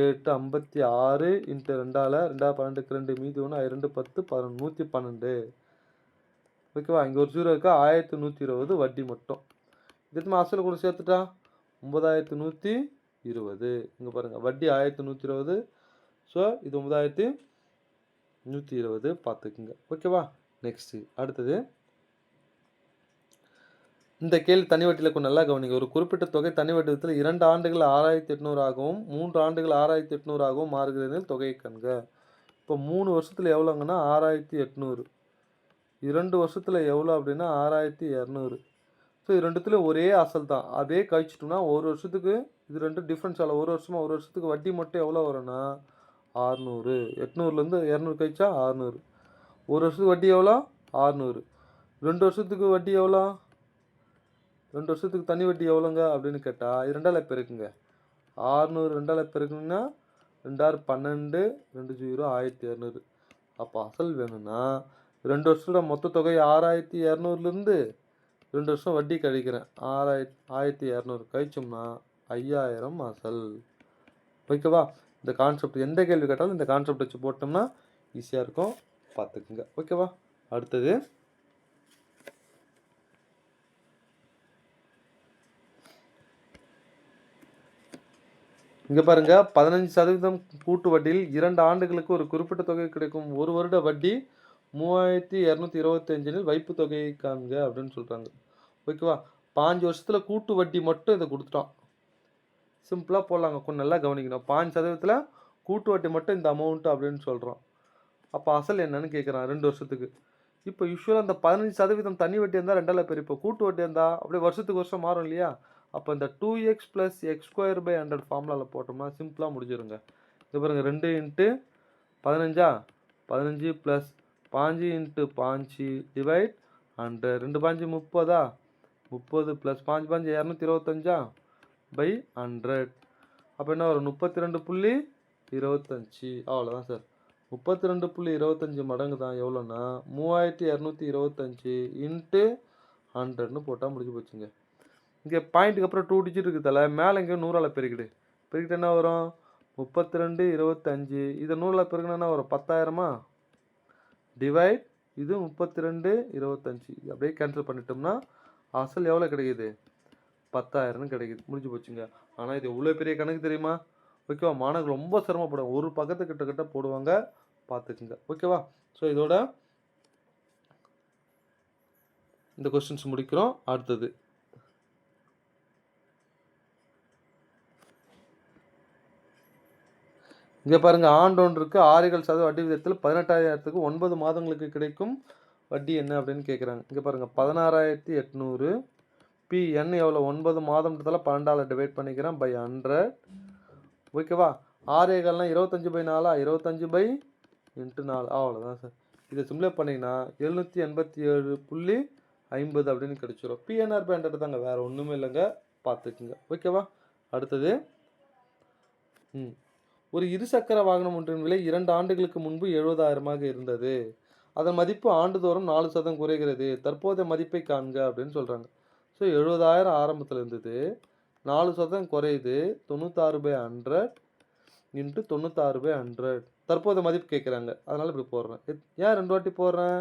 8 56 இன்ட்டு 2ஆல் 2 12 2 மீதி 1 2 10 11 112. ஓகேவா? இங்கே ஒரு 0 இருக்கா, 1120 வட்டி மட்டும். இதுக்கு அசல் கூட சேர்த்துட்டா 9,120. இங்கே பாருங்கள், வட்டி 1,120. ஸோ இது 9,120 பார்த்துக்குங்க. ஓகேவா? நெக்ஸ்ட்டு அடுத்தது இந்த கேள்வி தனி வட்டியில் கொஞ்சம் நல்லா கவனிங்க. ஒரு குறிப்பிட்ட தொகை தனி வட்டித்தில் 2 ஆண்டுகள் 6,800 ஆகவும் 3 ஆண்டுகள் 6,800 ஆகவும் மாறுகிறது தொகையை கண்க. இப்போ 3 வருஷத்தில் எவ்வளோங்கன்னா 6,800, 2 வருஷத்தில் எவ்வளோ அப்படின்னா 6,200. ஸோ இது ரெண்டுத்துலையும் ஒரே அசல் தான். அதே கழிச்சிட்டோம்னா ஒரு வருஷத்துக்கு இது ரெண்டும் டிஃப்ரென்ஸ் ஆகல. ஒரு வருஷத்துக்கு வட்டி மட்டும் எவ்வளோ வரும்னா 600. 800லேருந்து 200 கழிச்சா 600. ஒரு வருஷத்துக்கு வட்டி எவ்வளோ 600. 2 வருஷத்துக்கு வட்டி எவ்வளோ, 2 வருஷத்துக்கு தனி வட்டி எவ்வளோங்க அப்படின்னு கேட்டால் இது 2ஆல் பெருக்குங்க. 600 2ஆல் பெருக்குங்கன்னா 2 12 2 0 1,200. அப்போ அசல் வேணும்னா 2 வருஷத்தோட மொத்த தொகை 6,200லேருந்து 2 வருஷம் வட்டி கழிக்கிறேன், 1,200 கழிச்சோம்னா 5,000 அசல். ஓகேவா? இந்த கான்செப்ட் எந்த கேள்வி கேட்டாலும் இந்த கான்செப்ட் வச்சு போட்டோம்னா ஈஸியாக இருக்கும், பார்த்துக்குங்க. ஓகேவா? அடுத்தது இங்கே பாருங்கள், 15% கூட்டு வட்டியில் 2 ஆண்டுகளுக்கு ஒரு குறிப்பிட்ட தொகை கிடைக்கும். ஒரு வருட வட்டி 3,225 வைப்பு தொகையை காண்க அப்படின்னு சொல்கிறாங்க. ஓகேவா? 5 வருஷத்தில் கூட்டு வட்டி மட்டும் இதை கொடுத்துட்டோம். சிம்பிளாக போடலாங்க, கொஞ்சம் நல்லா கவனிக்கணும். 5% கூட்டு வட்டி மட்டும் இந்த அமௌண்ட்டு அப்படின்னு சொல்கிறோம். அப்போ அசல் என்னன்னு கேட்குறான் 2 வருஷத்துக்கு. இப்போ யூஸ்வலாக அந்த 15% தனி வட்டி இருந்தால் 2ஆல் பெருப்போம். கூட்டு வட்டி இருந்தால் அப்படியே வருஷத்துக்கு வருஷம் மாறும் இல்லையா? அப்போ இந்த 2x + x² / 100 ஃபார்முலாவில் போட்டோம்னா சிம்பிளாக முடிஞ்சிருங்க. இது பாருங்கள், 2 × 15 15 + 5 × 5 டிவைட் 100. 2 5 30 30 + 5 5 225 பை 100. அப்போ என்ன வரும் 32.25. அவ்வளோதான் சார். 32.25 மடங்கு தான் எவ்வளோன்னா 3,225 × 100ன்னு போட்டால் முடிஞ்சு போச்சுங்க. இங்கே பாயிண்ட்டுக்கு அப்புறம் 2 டிஜிட் இருக்குதுல்ல, மேலே இங்கே 100ஆல் பெருக்கிட்டு என்ன வரும் 32.25. இதை 100ஆல் பெருக்கினா என்ன வரும் 10,000 டிவைட் இது 32.25. அப்படியே கேன்சல் பண்ணிட்டோம்னா அசல் எவ்வளோ கிடைக்குது 10,000 கிடைக்குது, முடிஞ்சு போச்சுங்க. ஆனால் இது எவ்வளோ பெரிய கணக்கு தெரியுமா? ஓகேவா? மாணவர்கள் ரொம்ப சிரமப்படுவாங்க, ஒரு பக்கத்துக்கிட்ட போடுவாங்க, பார்த்துக்குங்க. ஓகேவா? ஸோ இதோட இந்த கொஸ்டின்ஸ் முடிக்கிறோம். அடுத்தது இங்கே பாருங்கள், ஆண்டொன்றுக்கு 6% வட்டி விதத்தில் 18,000க்கு 9 மாதங்களுக்கு கிடைக்கும் வட்டி என்ன அப்படின்னு கேட்குறாங்க. இங்கே பாருங்கள், 16,800 பி என் எவ்வளோ 9 மாதம்ன்றதால 12ஆல் டிவைட் பண்ணிக்கிறேன் பை 100. ஓகேவா? 6 25/4 25/4 அவ்வளோதான் சார். இதை சிம்ப்ளை பண்ணிங்கன்னா 787.50 அப்படின்னு கிடச்சிரும். பிஎன்ஆர் பை 100 தாங்க, வேறு ஒன்றுமே இல்லைங்க, பார்த்துக்குங்க. ஓகேவா? அடுத்தது ஒரு இருசக்கர வாகனம் ஒன்றின் விலை 2 ஆண்டுகளுக்கு முன்பு 70,000 இருந்தது. அதன் மதிப்பு ஆண்டுதோறும் 4% குறைகிறது. தற்போதைய மதிப்பை காண்க அப்படின்னு சொல்கிறாங்க. ஸோ 70,000 ஆரம்பத்தில் இருந்தது, 4% குறையுது, 96/100 × 96/100. தற்போதைய மதிப்பு கேட்குறாங்க, அதனால் இப்படி போடுறேன். ஏன் 2 வாட்டி போடுறேன்?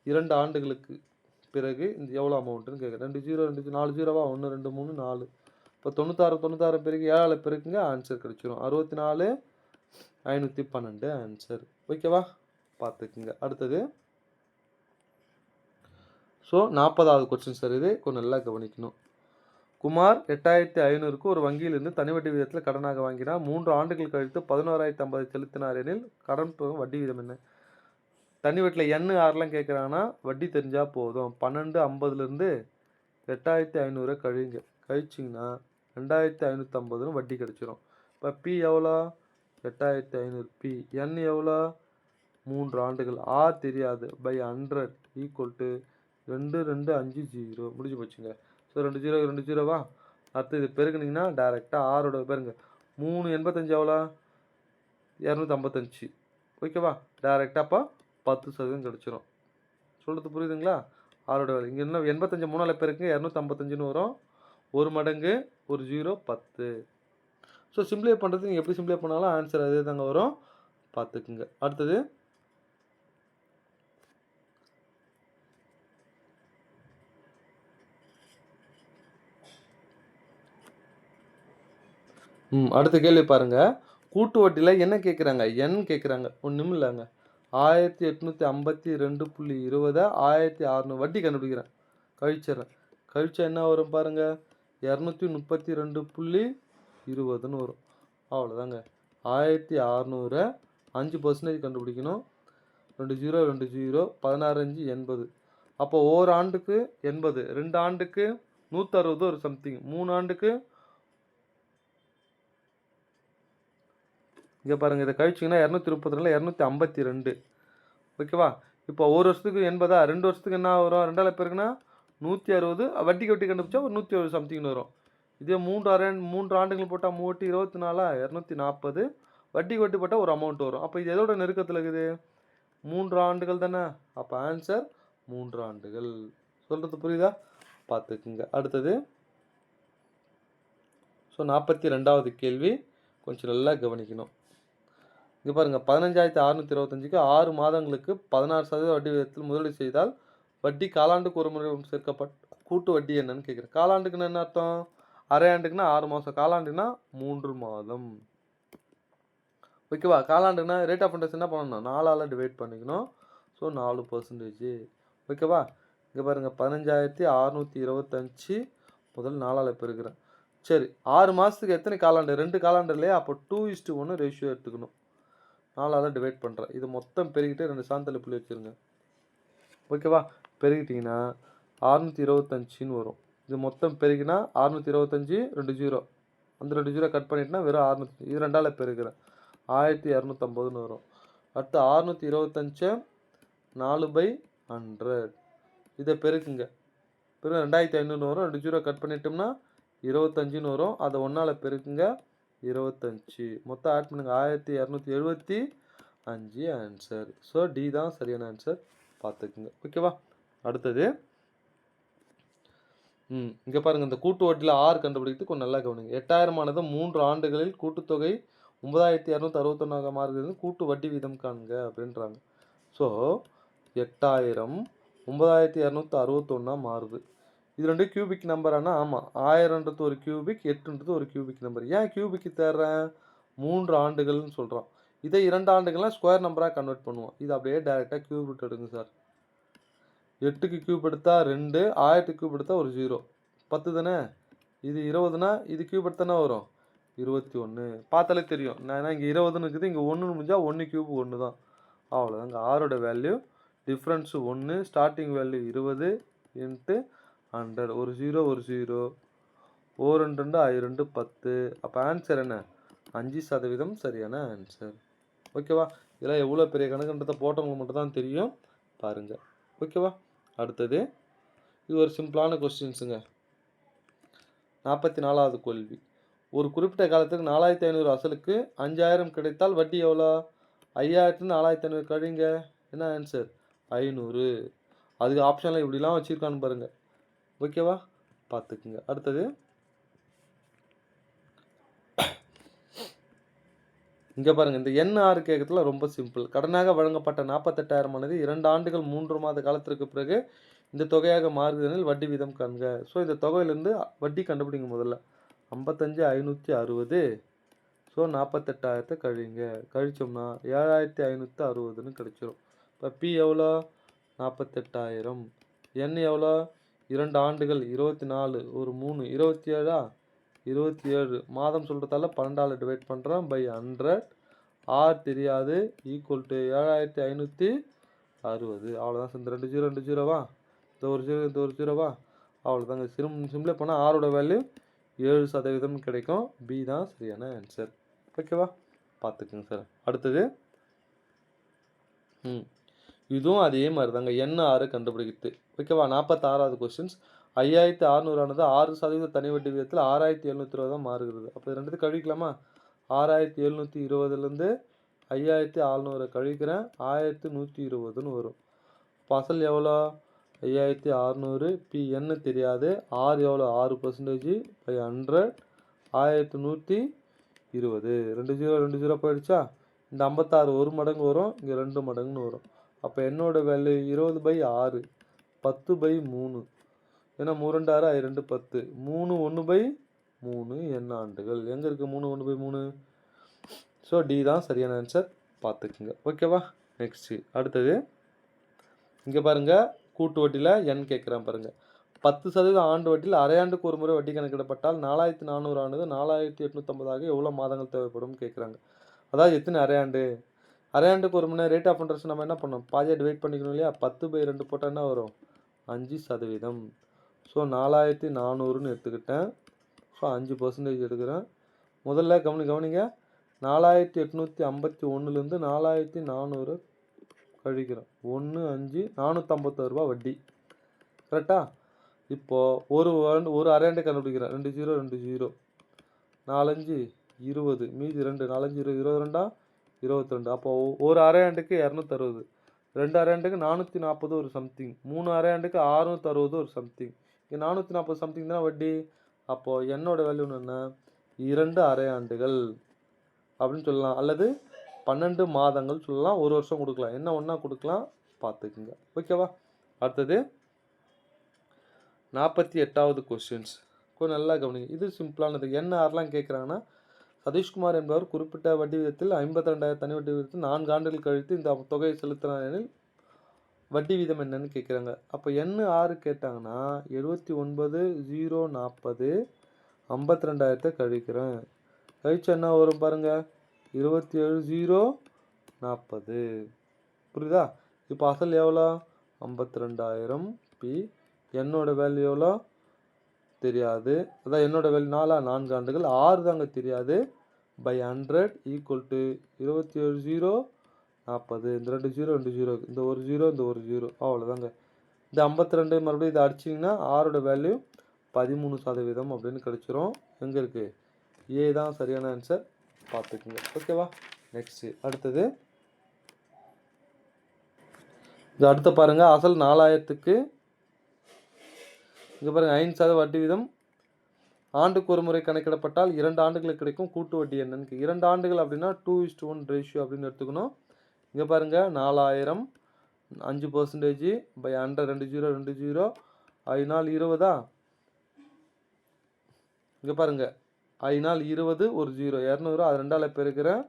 2 ஆண்டுகளுக்கு பிறகு இந்த எவ்வளோ அமௌண்ட்டுன்னு கேட்குறேன். 2 0 2 4 0வா 1 2 3 4. இப்போ 96 பிறகு 7ஆல் பெருக்குங்க, ஆன்சர் கிடச்சிரும் 64,512 ஆன்சர். ஓகேவா? பார்த்துக்குங்க. அடுத்தது ஸோ 40வது கொஸ்டின் சார், இது கொஞ்சம் நல்லா கவனிக்கணும். குமார் 8,500க்கு ஒரு வங்கியிலிருந்து தனி வட்டி விதத்தில் கடனாக வாங்கினார். 3 ஆண்டுகள் கழித்து 11,050 செலுத்தினார் எனில் கடன் பெறும் வட்டி விதம் என்ன? தனி வட்டியில் என்ன ஆறுலாம் கேட்குறாங்கன்னா வட்டி தெரிஞ்சால் போதும். 1250லேருந்து 8,500 கழிச்சிங்கன்னா 2,550 வட்டி கிடச்சிரும். இப்போ பி எவ்வளோ 8,500, பி என் எவ்வளோ 3 ஆண்டுகள், ஆர் தெரியாது பை 100 = 2250 முடிஞ்சு போச்சுங்க. ஸோ 2 0 2 0வா அடுத்து இது பெருக்குனிங்கன்னா டேரெக்டாக ஆரோட பாருங்க 3 85 எவ்வளோ 255. ஓகேவா, டேரெக்டாக அப்போ 10% கிடச்சிரும். சொல்கிறது புரியுதுங்களா? ஆரோட வேல்யூ இங்கே என்ன 85 3ஆல் பெருக்குங்க 255ன்னு வரும். 1 மடங்கு ஒரு 0 10. ஸோ சிம்ப்ளிஃபை பண்ணுறது நீங்கள் எப்படி சிம்ப்ளிஃபை பண்ணாலும் ஆன்சர் அதே தாங்க வரும், பார்த்துக்குங்க. அடுத்தது அடுத்த கேள்வி பாருங்கள். கூட்டு வட்டியில் என்ன கேட்குறாங்க, n கேட்குறாங்க. ஒன்றும் இல்லைங்க, 1852.20 1600 வட்டி கண்டுபிடிக்கிறேன், கழிச்சிட்றேன். கழிச்சா என்ன வரும் பாருங்கள், 232.20ன்னு வரும். அவ்வளோதாங்க. 1600 5% கண்டுபிடிக்கணும். 2 0 2 0 16 5 80. அப்போ ஒரு ஆண்டுக்கு 80, 2 ஆண்டுக்கு 160 ஒரு சம்திங், 3 ஆண்டுக்கு இங்கே பாருங்கள். இதை கழிச்சிங்கன்னா 232 252. ஓகேவா, இப்போ ஒரு வருஷத்துக்கு 80, 2 வருஷத்துக்கு என்ன வரும், 2ஆல் பெருக்குனா 160. வட்டிக்கு வட்டி கண்டுபிடிச்சா ஒரு 170 சம்திங்னு வரும். இதே 3 ஆண்டுகள் போட்டால் 3 24 240. வட்டிக்கு வட்டி போட்டால் ஒரு அமௌண்ட் வரும். அப்போ இது எதோட நெருக்கத்தில் இருக்குது, 3 ஆண்டுகள் தானே. அப்போ ஆன்சர் 3 ஆண்டுகள். சொல்கிறது புரியுதா, பார்த்துக்குங்க. அடுத்தது ஸோ 42வது கேள்வி கொஞ்சம் நல்லா கவனிக்கணும். இங்கே பாருங்கள், 15,625க்கு 6 மாதங்களுக்கு 16% வட்டி விகிதத்தில் முதலீடு செய்தால் வட்டி காலாண்டுக்கு ஒரு முறை சேர்க்கப்பட்ட கூட்டு வட்டி என்னன்னு கேட்குறேன். காலாண்டுக்குன்னு என்ன அர்த்தம், அரை ஆண்டுக்குன்னா 6 மாதம், காலாண்டுன்னா 3 மாதம். ஓகேவா, காலாண்டுன்னா ரேட் ஆஃப் இன்ட்ரெஸ்ட் என்ன பண்ணணும், 4ஆல் டிவைட் பண்ணிக்கணும். ஸோ 4%. ஓகேவா, இங்கே பாருங்கள் 15,625 முதல் 4ஆல் பெருக்கிறேன். சரி, 6 மாதத்துக்கு எத்தனை காலாண்டு, 2 காலாண்டு இல்லையா, அப்போ 2:1 ரேஷியோ எடுத்துக்கணும். 4ஆல் டிவைட் பண்ணுறேன். இது மொத்தம் பெருகிட்டு 2 சாந்தல் புள்ளி வச்சுருங்க. ஓகேவா, பெருகிட்டிங்கன்னா 625ன்னு வரும். இது மொத்தம் பெருகினா 625 2 0, அந்த 2 0 கட் பண்ணிட்டுனா வெறும் 600. இது 2ஆல் பெருக்கிறேன், 1250ன்னு வரும். அடுத்து 625 4/100. இதை பெருக்குங்க, பெரும் 2500 வரும். 2 0 கட் பண்ணிட்டோம்னா 25ன்னு வரும். அதை 1ஆல் பெருக்குங்க 25. மொத்தம் ஆட் பண்ணுங்க 1275 ஆன்சர். ஸோ டி தான் சரியான ஆன்சர், பார்த்துக்குங்க. ஓகேவா, அடுத்தது இங்கே பாருங்கள். இந்த கூட்டு வட்டியில் 6 கண்டுபிடிக்கிறது கொஞ்சம் நல்லா கவனிங்க. 8000 3 ஆண்டுகளில் கூட்டுத்தொகை 9261 மாறுகிறது, கூட்டு வட்டி வீதம் காண்க அப்படின்றாங்க. ஸோ 8000 9261 மாறுது. இது 2 கியூபிக் நம்பர். ஆனால் ஆமாம், 1000ன்றது ஒரு கியூபிக், 8ன்றது ஒரு கியூபிக் நம்பர். ஏன் கியூபிக்கு தேடுறேன், 3 ஆண்டுகள்னு சொல்கிறோம். இதை 2 ஆண்டுகள்லாம் ஸ்கொயர் நம்பராக கன்வெர்ட் பண்ணுவோம். இது அப்படியே டேரெக்டாக கியூப் ரூட் எடுங்க சார். 8க்கு கியூப் எடுத்தால் 2, 1000க்கு கியூப் எடுத்தால் ஒரு 0, 10 தானே. இது 20னா இது கியூப் எடுத்தானே வரும் 21. பார்த்தாலே தெரியும், நான் இங்கே 20ன்னு இருக்குது, இங்கே 1ன்னு முடிஞ்சால் 1 கியூப் 1 தான். அவ்வளோதாங்க. ஆரோட value difference 1, starting value 20 into 100. ஒரு 0 ஒரு 0, 4 2 2 10. அப்போ ஆன்சர் என்ன, 5% சரியான ஆன்சர். ஓகேவா, இதெல்லாம் எவ்வளோ பெரிய கணக்குன்றதை போட்டவங்களுக்கு மட்டும் தான் தெரியும், பாருங்கள். ஓகேவா, அடுத்தது இது ஒரு சிம்பிளான கொஸ்டின்ஸுங்க. 44வது கேள்வி. ஒரு குறிப்பிட்ட காலத்துக்கு 4500 அசலுக்கு 5000 கிடைத்தால் வட்டி எவ்வளோ, 5000 4500 கழிங்க, என்ன ஆன்சர் 500. அதுக்கு ஆப்ஷனில் இப்படிலாம் வச்சுருக்கான்னு பாருங்கள். ஓகேவா, பார்த்துக்குங்க. அடுத்தது இங்கே பாருங்கள். இந்த NR கேட்கறதுல ரொம்ப சிம்பிள். கடனாக வழங்கப்பட்ட 48,000 2 ஆண்டுகள் 3 மாத காலத்திற்கு பிறகு இந்த தொகையாக மாறுதலில் வட்டி வீதம் காண்க. ஸோ இந்த தொகையிலேருந்து வட்டி கண்டுபிடிங்க. முதல்ல 55,560. ஸோ 48,000 கழிங்க, கழிச்சோம்னா 7,560ன்னு கிடச்சிரும். இப்போ P எவ்வளோ, 48,000. N எவ்வளோ, 2 ஆண்டுகள் 24, ஒரு 3 27. 27 மாதம் சொல்கிறதால 12ஆல் டிவைட் பண்ணுறோம் பை 100. R தெரியாது, ஈக்குவல் டு 7,560. அவ்வளோதான். இந்த 2 0 2 0வா, இந்த ஒரு 0 இந்த ஒரு 0வா, அவ்வளோதாங்க. சிம்பிளை பண்ணால் ஆரோட வேல்யூ 7% கிடைக்கும். பி தான் சரியான ஆன்சர். ஓகேவா, பார்த்துக்குங்க சார். அடுத்தது இதுவும் அதே மாதிரி தாங்க, NR கண்டுபிடிக்கிறது. ஓகேவா, 46வது கொஸ்டின்ஸ். 5600 ஆனது 6% தனி வட்டி விகிதத்தில் 6720 தான் மாறுகிறது. அப்போ இது ரெண்டுத்தையும் கழிக்கலாமா? 6720லேருந்து 5600 கழிக்கிறேன், 1120ன்னு வரும். இப்போ அசல் எவ்வளோ? 5600. பி என்ன தெரியாது. ஆர் எவ்வளோ? 6% பை 100 1120. 2 0 போயிடுச்சா? இந்த 56 ஒரு மடங்கு வரும், இங்கே 2 மடங்குன்னு வரும். அப்போ என்னோட வேல்யூ 20/6 10/3. ஏன்னா 3 2 6 2 10 3 1/3 எண்ண ஆண்டுகள். எங்கே இருக்குது 3 1/3? ஸோ டி தான் சரியான ஆன்சர், பார்த்துக்குங்க. ஓகேவா? நெக்ஸ்ட்டு அடுத்தது இங்கே பாருங்கள், கூட்டு வட்டியில் எண் கேட்குறேன் பாருங்கள். 10% ஆண்டு வட்டியில் அரையாண்டுக்கு ஒரு முறை வட்டி கணக்கிடப்பட்டால் 4400 ஆனது 4850 எவ்வளோ மாதங்கள் தேவைப்படும் கேட்குறாங்க. அதாவது எத்தனை அரையாண்டு? அரையாண்டுக்கு ஒரு முறை ரேட் ஆஃப் இன்ட்ரெஸ்ட் நம்ம என்ன பண்ணோம்? பாதியாக டிவைட் பண்ணிக்கணும் இல்லையா? 10/2 போட்டால் என்ன வரும்? 5%. ஸோ 4400ன்னு எடுத்துக்கிட்டேன். ஸோ 5% எடுக்கிறேன். முதல்ல கவனிங்க 4851லேருந்து 4400 கழிக்கிறேன். 1 5 456 ரூபா வட்டி. கரெக்டா? இப்போது ஒரு அரையாண்டு கண்டுபிடிக்கிறேன். 2 0 2 0 4 5 20 மீதி 2 4 5 20 22 22. அப்போது ஒரு அரையாண்டுக்கு 260, 2 அரையாண்டுக்கு 440 ஒரு சம்திங், 3 அரையாண்டுக்கு 660 ஒரு சம்திங், இங்கே 440 சம்திங் தான் வட்டி. அப்போது என்னோட வேல்யூ என்ன? 2 அரையாண்டுகள் அப்படின்னு சொல்லலாம், அல்லது 12 மாதங்கள் சொல்லலாம். ஒரு வருஷம் கொடுக்கலாம், என்ன ஒன்றா கொடுக்கலாம், பார்த்துக்குங்க. ஓகேவா? அடுத்தது 48வது கொஸ்டின்ஸ். கொஞ்சம் நல்லா கவனிங்க. இது சிம்பிளானது. என்ன ஆர்லாம் கேட்குறாங்கன்னா, சதீஷ்குமார் என்பவர் குறிப்பிட்ட வட்டி விதத்தில் 52,000 தனி வட்டி விதத்தில் 4 ஆண்டுகள் கழித்து இந்த தொகையை செலுத்தினார் எனில் வட்டி வீதம் என்னன்னு கேட்குறாங்க. அப்போ என்ன ஆறு கேட்டாங்கன்னா 79,040 52,000 கழிக்கிறேன். கழிச்சு என்ன வரும் பாருங்கள், 27,040. புரியுதா? இப்போ அசல் எவ்வளோ? 52,000. பி என்னோட வேல்யூ எவ்வளோ தெரியாது. அதான் என்னோட வேல்யூ 4 ஆண்டுகள், 6 தாங்க தெரியாது. By 100 equal to 27,040. இந்த 2 0 2 0, இந்த ஒரு 0 இந்த ஒரு 0, அவ்வளோதாங்க. இந்த 52 மறுபடியும் இதை அடிச்சிங்கன்னா ஆரோட வேல்யூ 13% அப்படின்னு கிடச்சிரும். எங்கே இருக்குது? ஏ தான் சரியான ஆன்சர், பார்த்துக்குங்க. ஓகேவா? நெக்ஸ்ட்டு அடுத்தது இது அடுத்த பாருங்கள். அசல் 4000க்கு இங்கே பாருங்கள் 5% வட்டி வீதம் ஆண்டுக்கு ஒரு முறை கணக்கிடப்பட்டால் 2 ஆண்டுகளுக்கு கிடைக்கும் கூட்டு வட்டி என்னன்னு. 2 ஆண்டுகள் அப்படின்னா 2:1 ரேஷியோ அப்படின்னு எடுத்துக்கணும். இங்கே பாருங்கள் 4000 5% பை 100 2 0 2 0 5 நாள் 20. இங்கே பாருங்கள் 5 நாள் 20 ஒரு 0 200, அது 2ஆல் பெருக்கிறேன்,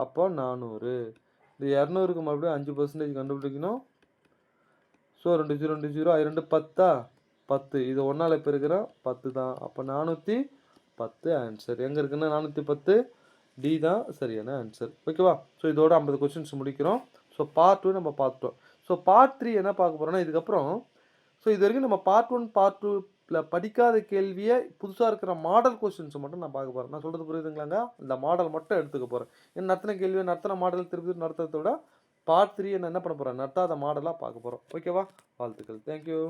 அப்போ 400. இந்த 200க்கு மறுபடியும் 5% கண்டுபிடிக்கணும். ஸோ 2 0 2 0 2 10 10, இது 1ஆல் பெருக்கிறேன் 10 தான். அப்போ 410 ஆன்சர். எங்கே இருக்குன்னா 410, டி தான் சரியான ஆன்சர். ஓகேவா? ஸோ இதோட 50 கொஸ்டின்ஸ் முடிக்கிறோம். ஸோ பார்ட் 2 நம்ம பார்த்துட்டோம். ஸோ பார்ட் 3 என்ன பார்க்க போகிறோம்னா, இதுக்கப்புறம் ஸோ இது வரைக்கும் நம்ம பார்ட் 1 பார்ட் 2ல படிக்காத கேள்வியை புதுசாக இருக்கிற மாடல் கொஸ்டின்ஸை மட்டும் நான் பார்க்க போகிறேன். நான் சொல்கிறது புரியுதுங்களாங்க? இந்த மாடல் மட்டும் எடுத்துக்க போகிறேன். ஏன்னா நடத்தின கேள்வியை நடத்தின மாடல் திருப்பி நடத்துறத விட பார்ட் 3 என்ன பண்ண போகிறேன், நடத்தாத மாடலாக பார்க்க போகிறோம். ஓகேவா? வாழ்த்துக்கள். தேங்க்யூ.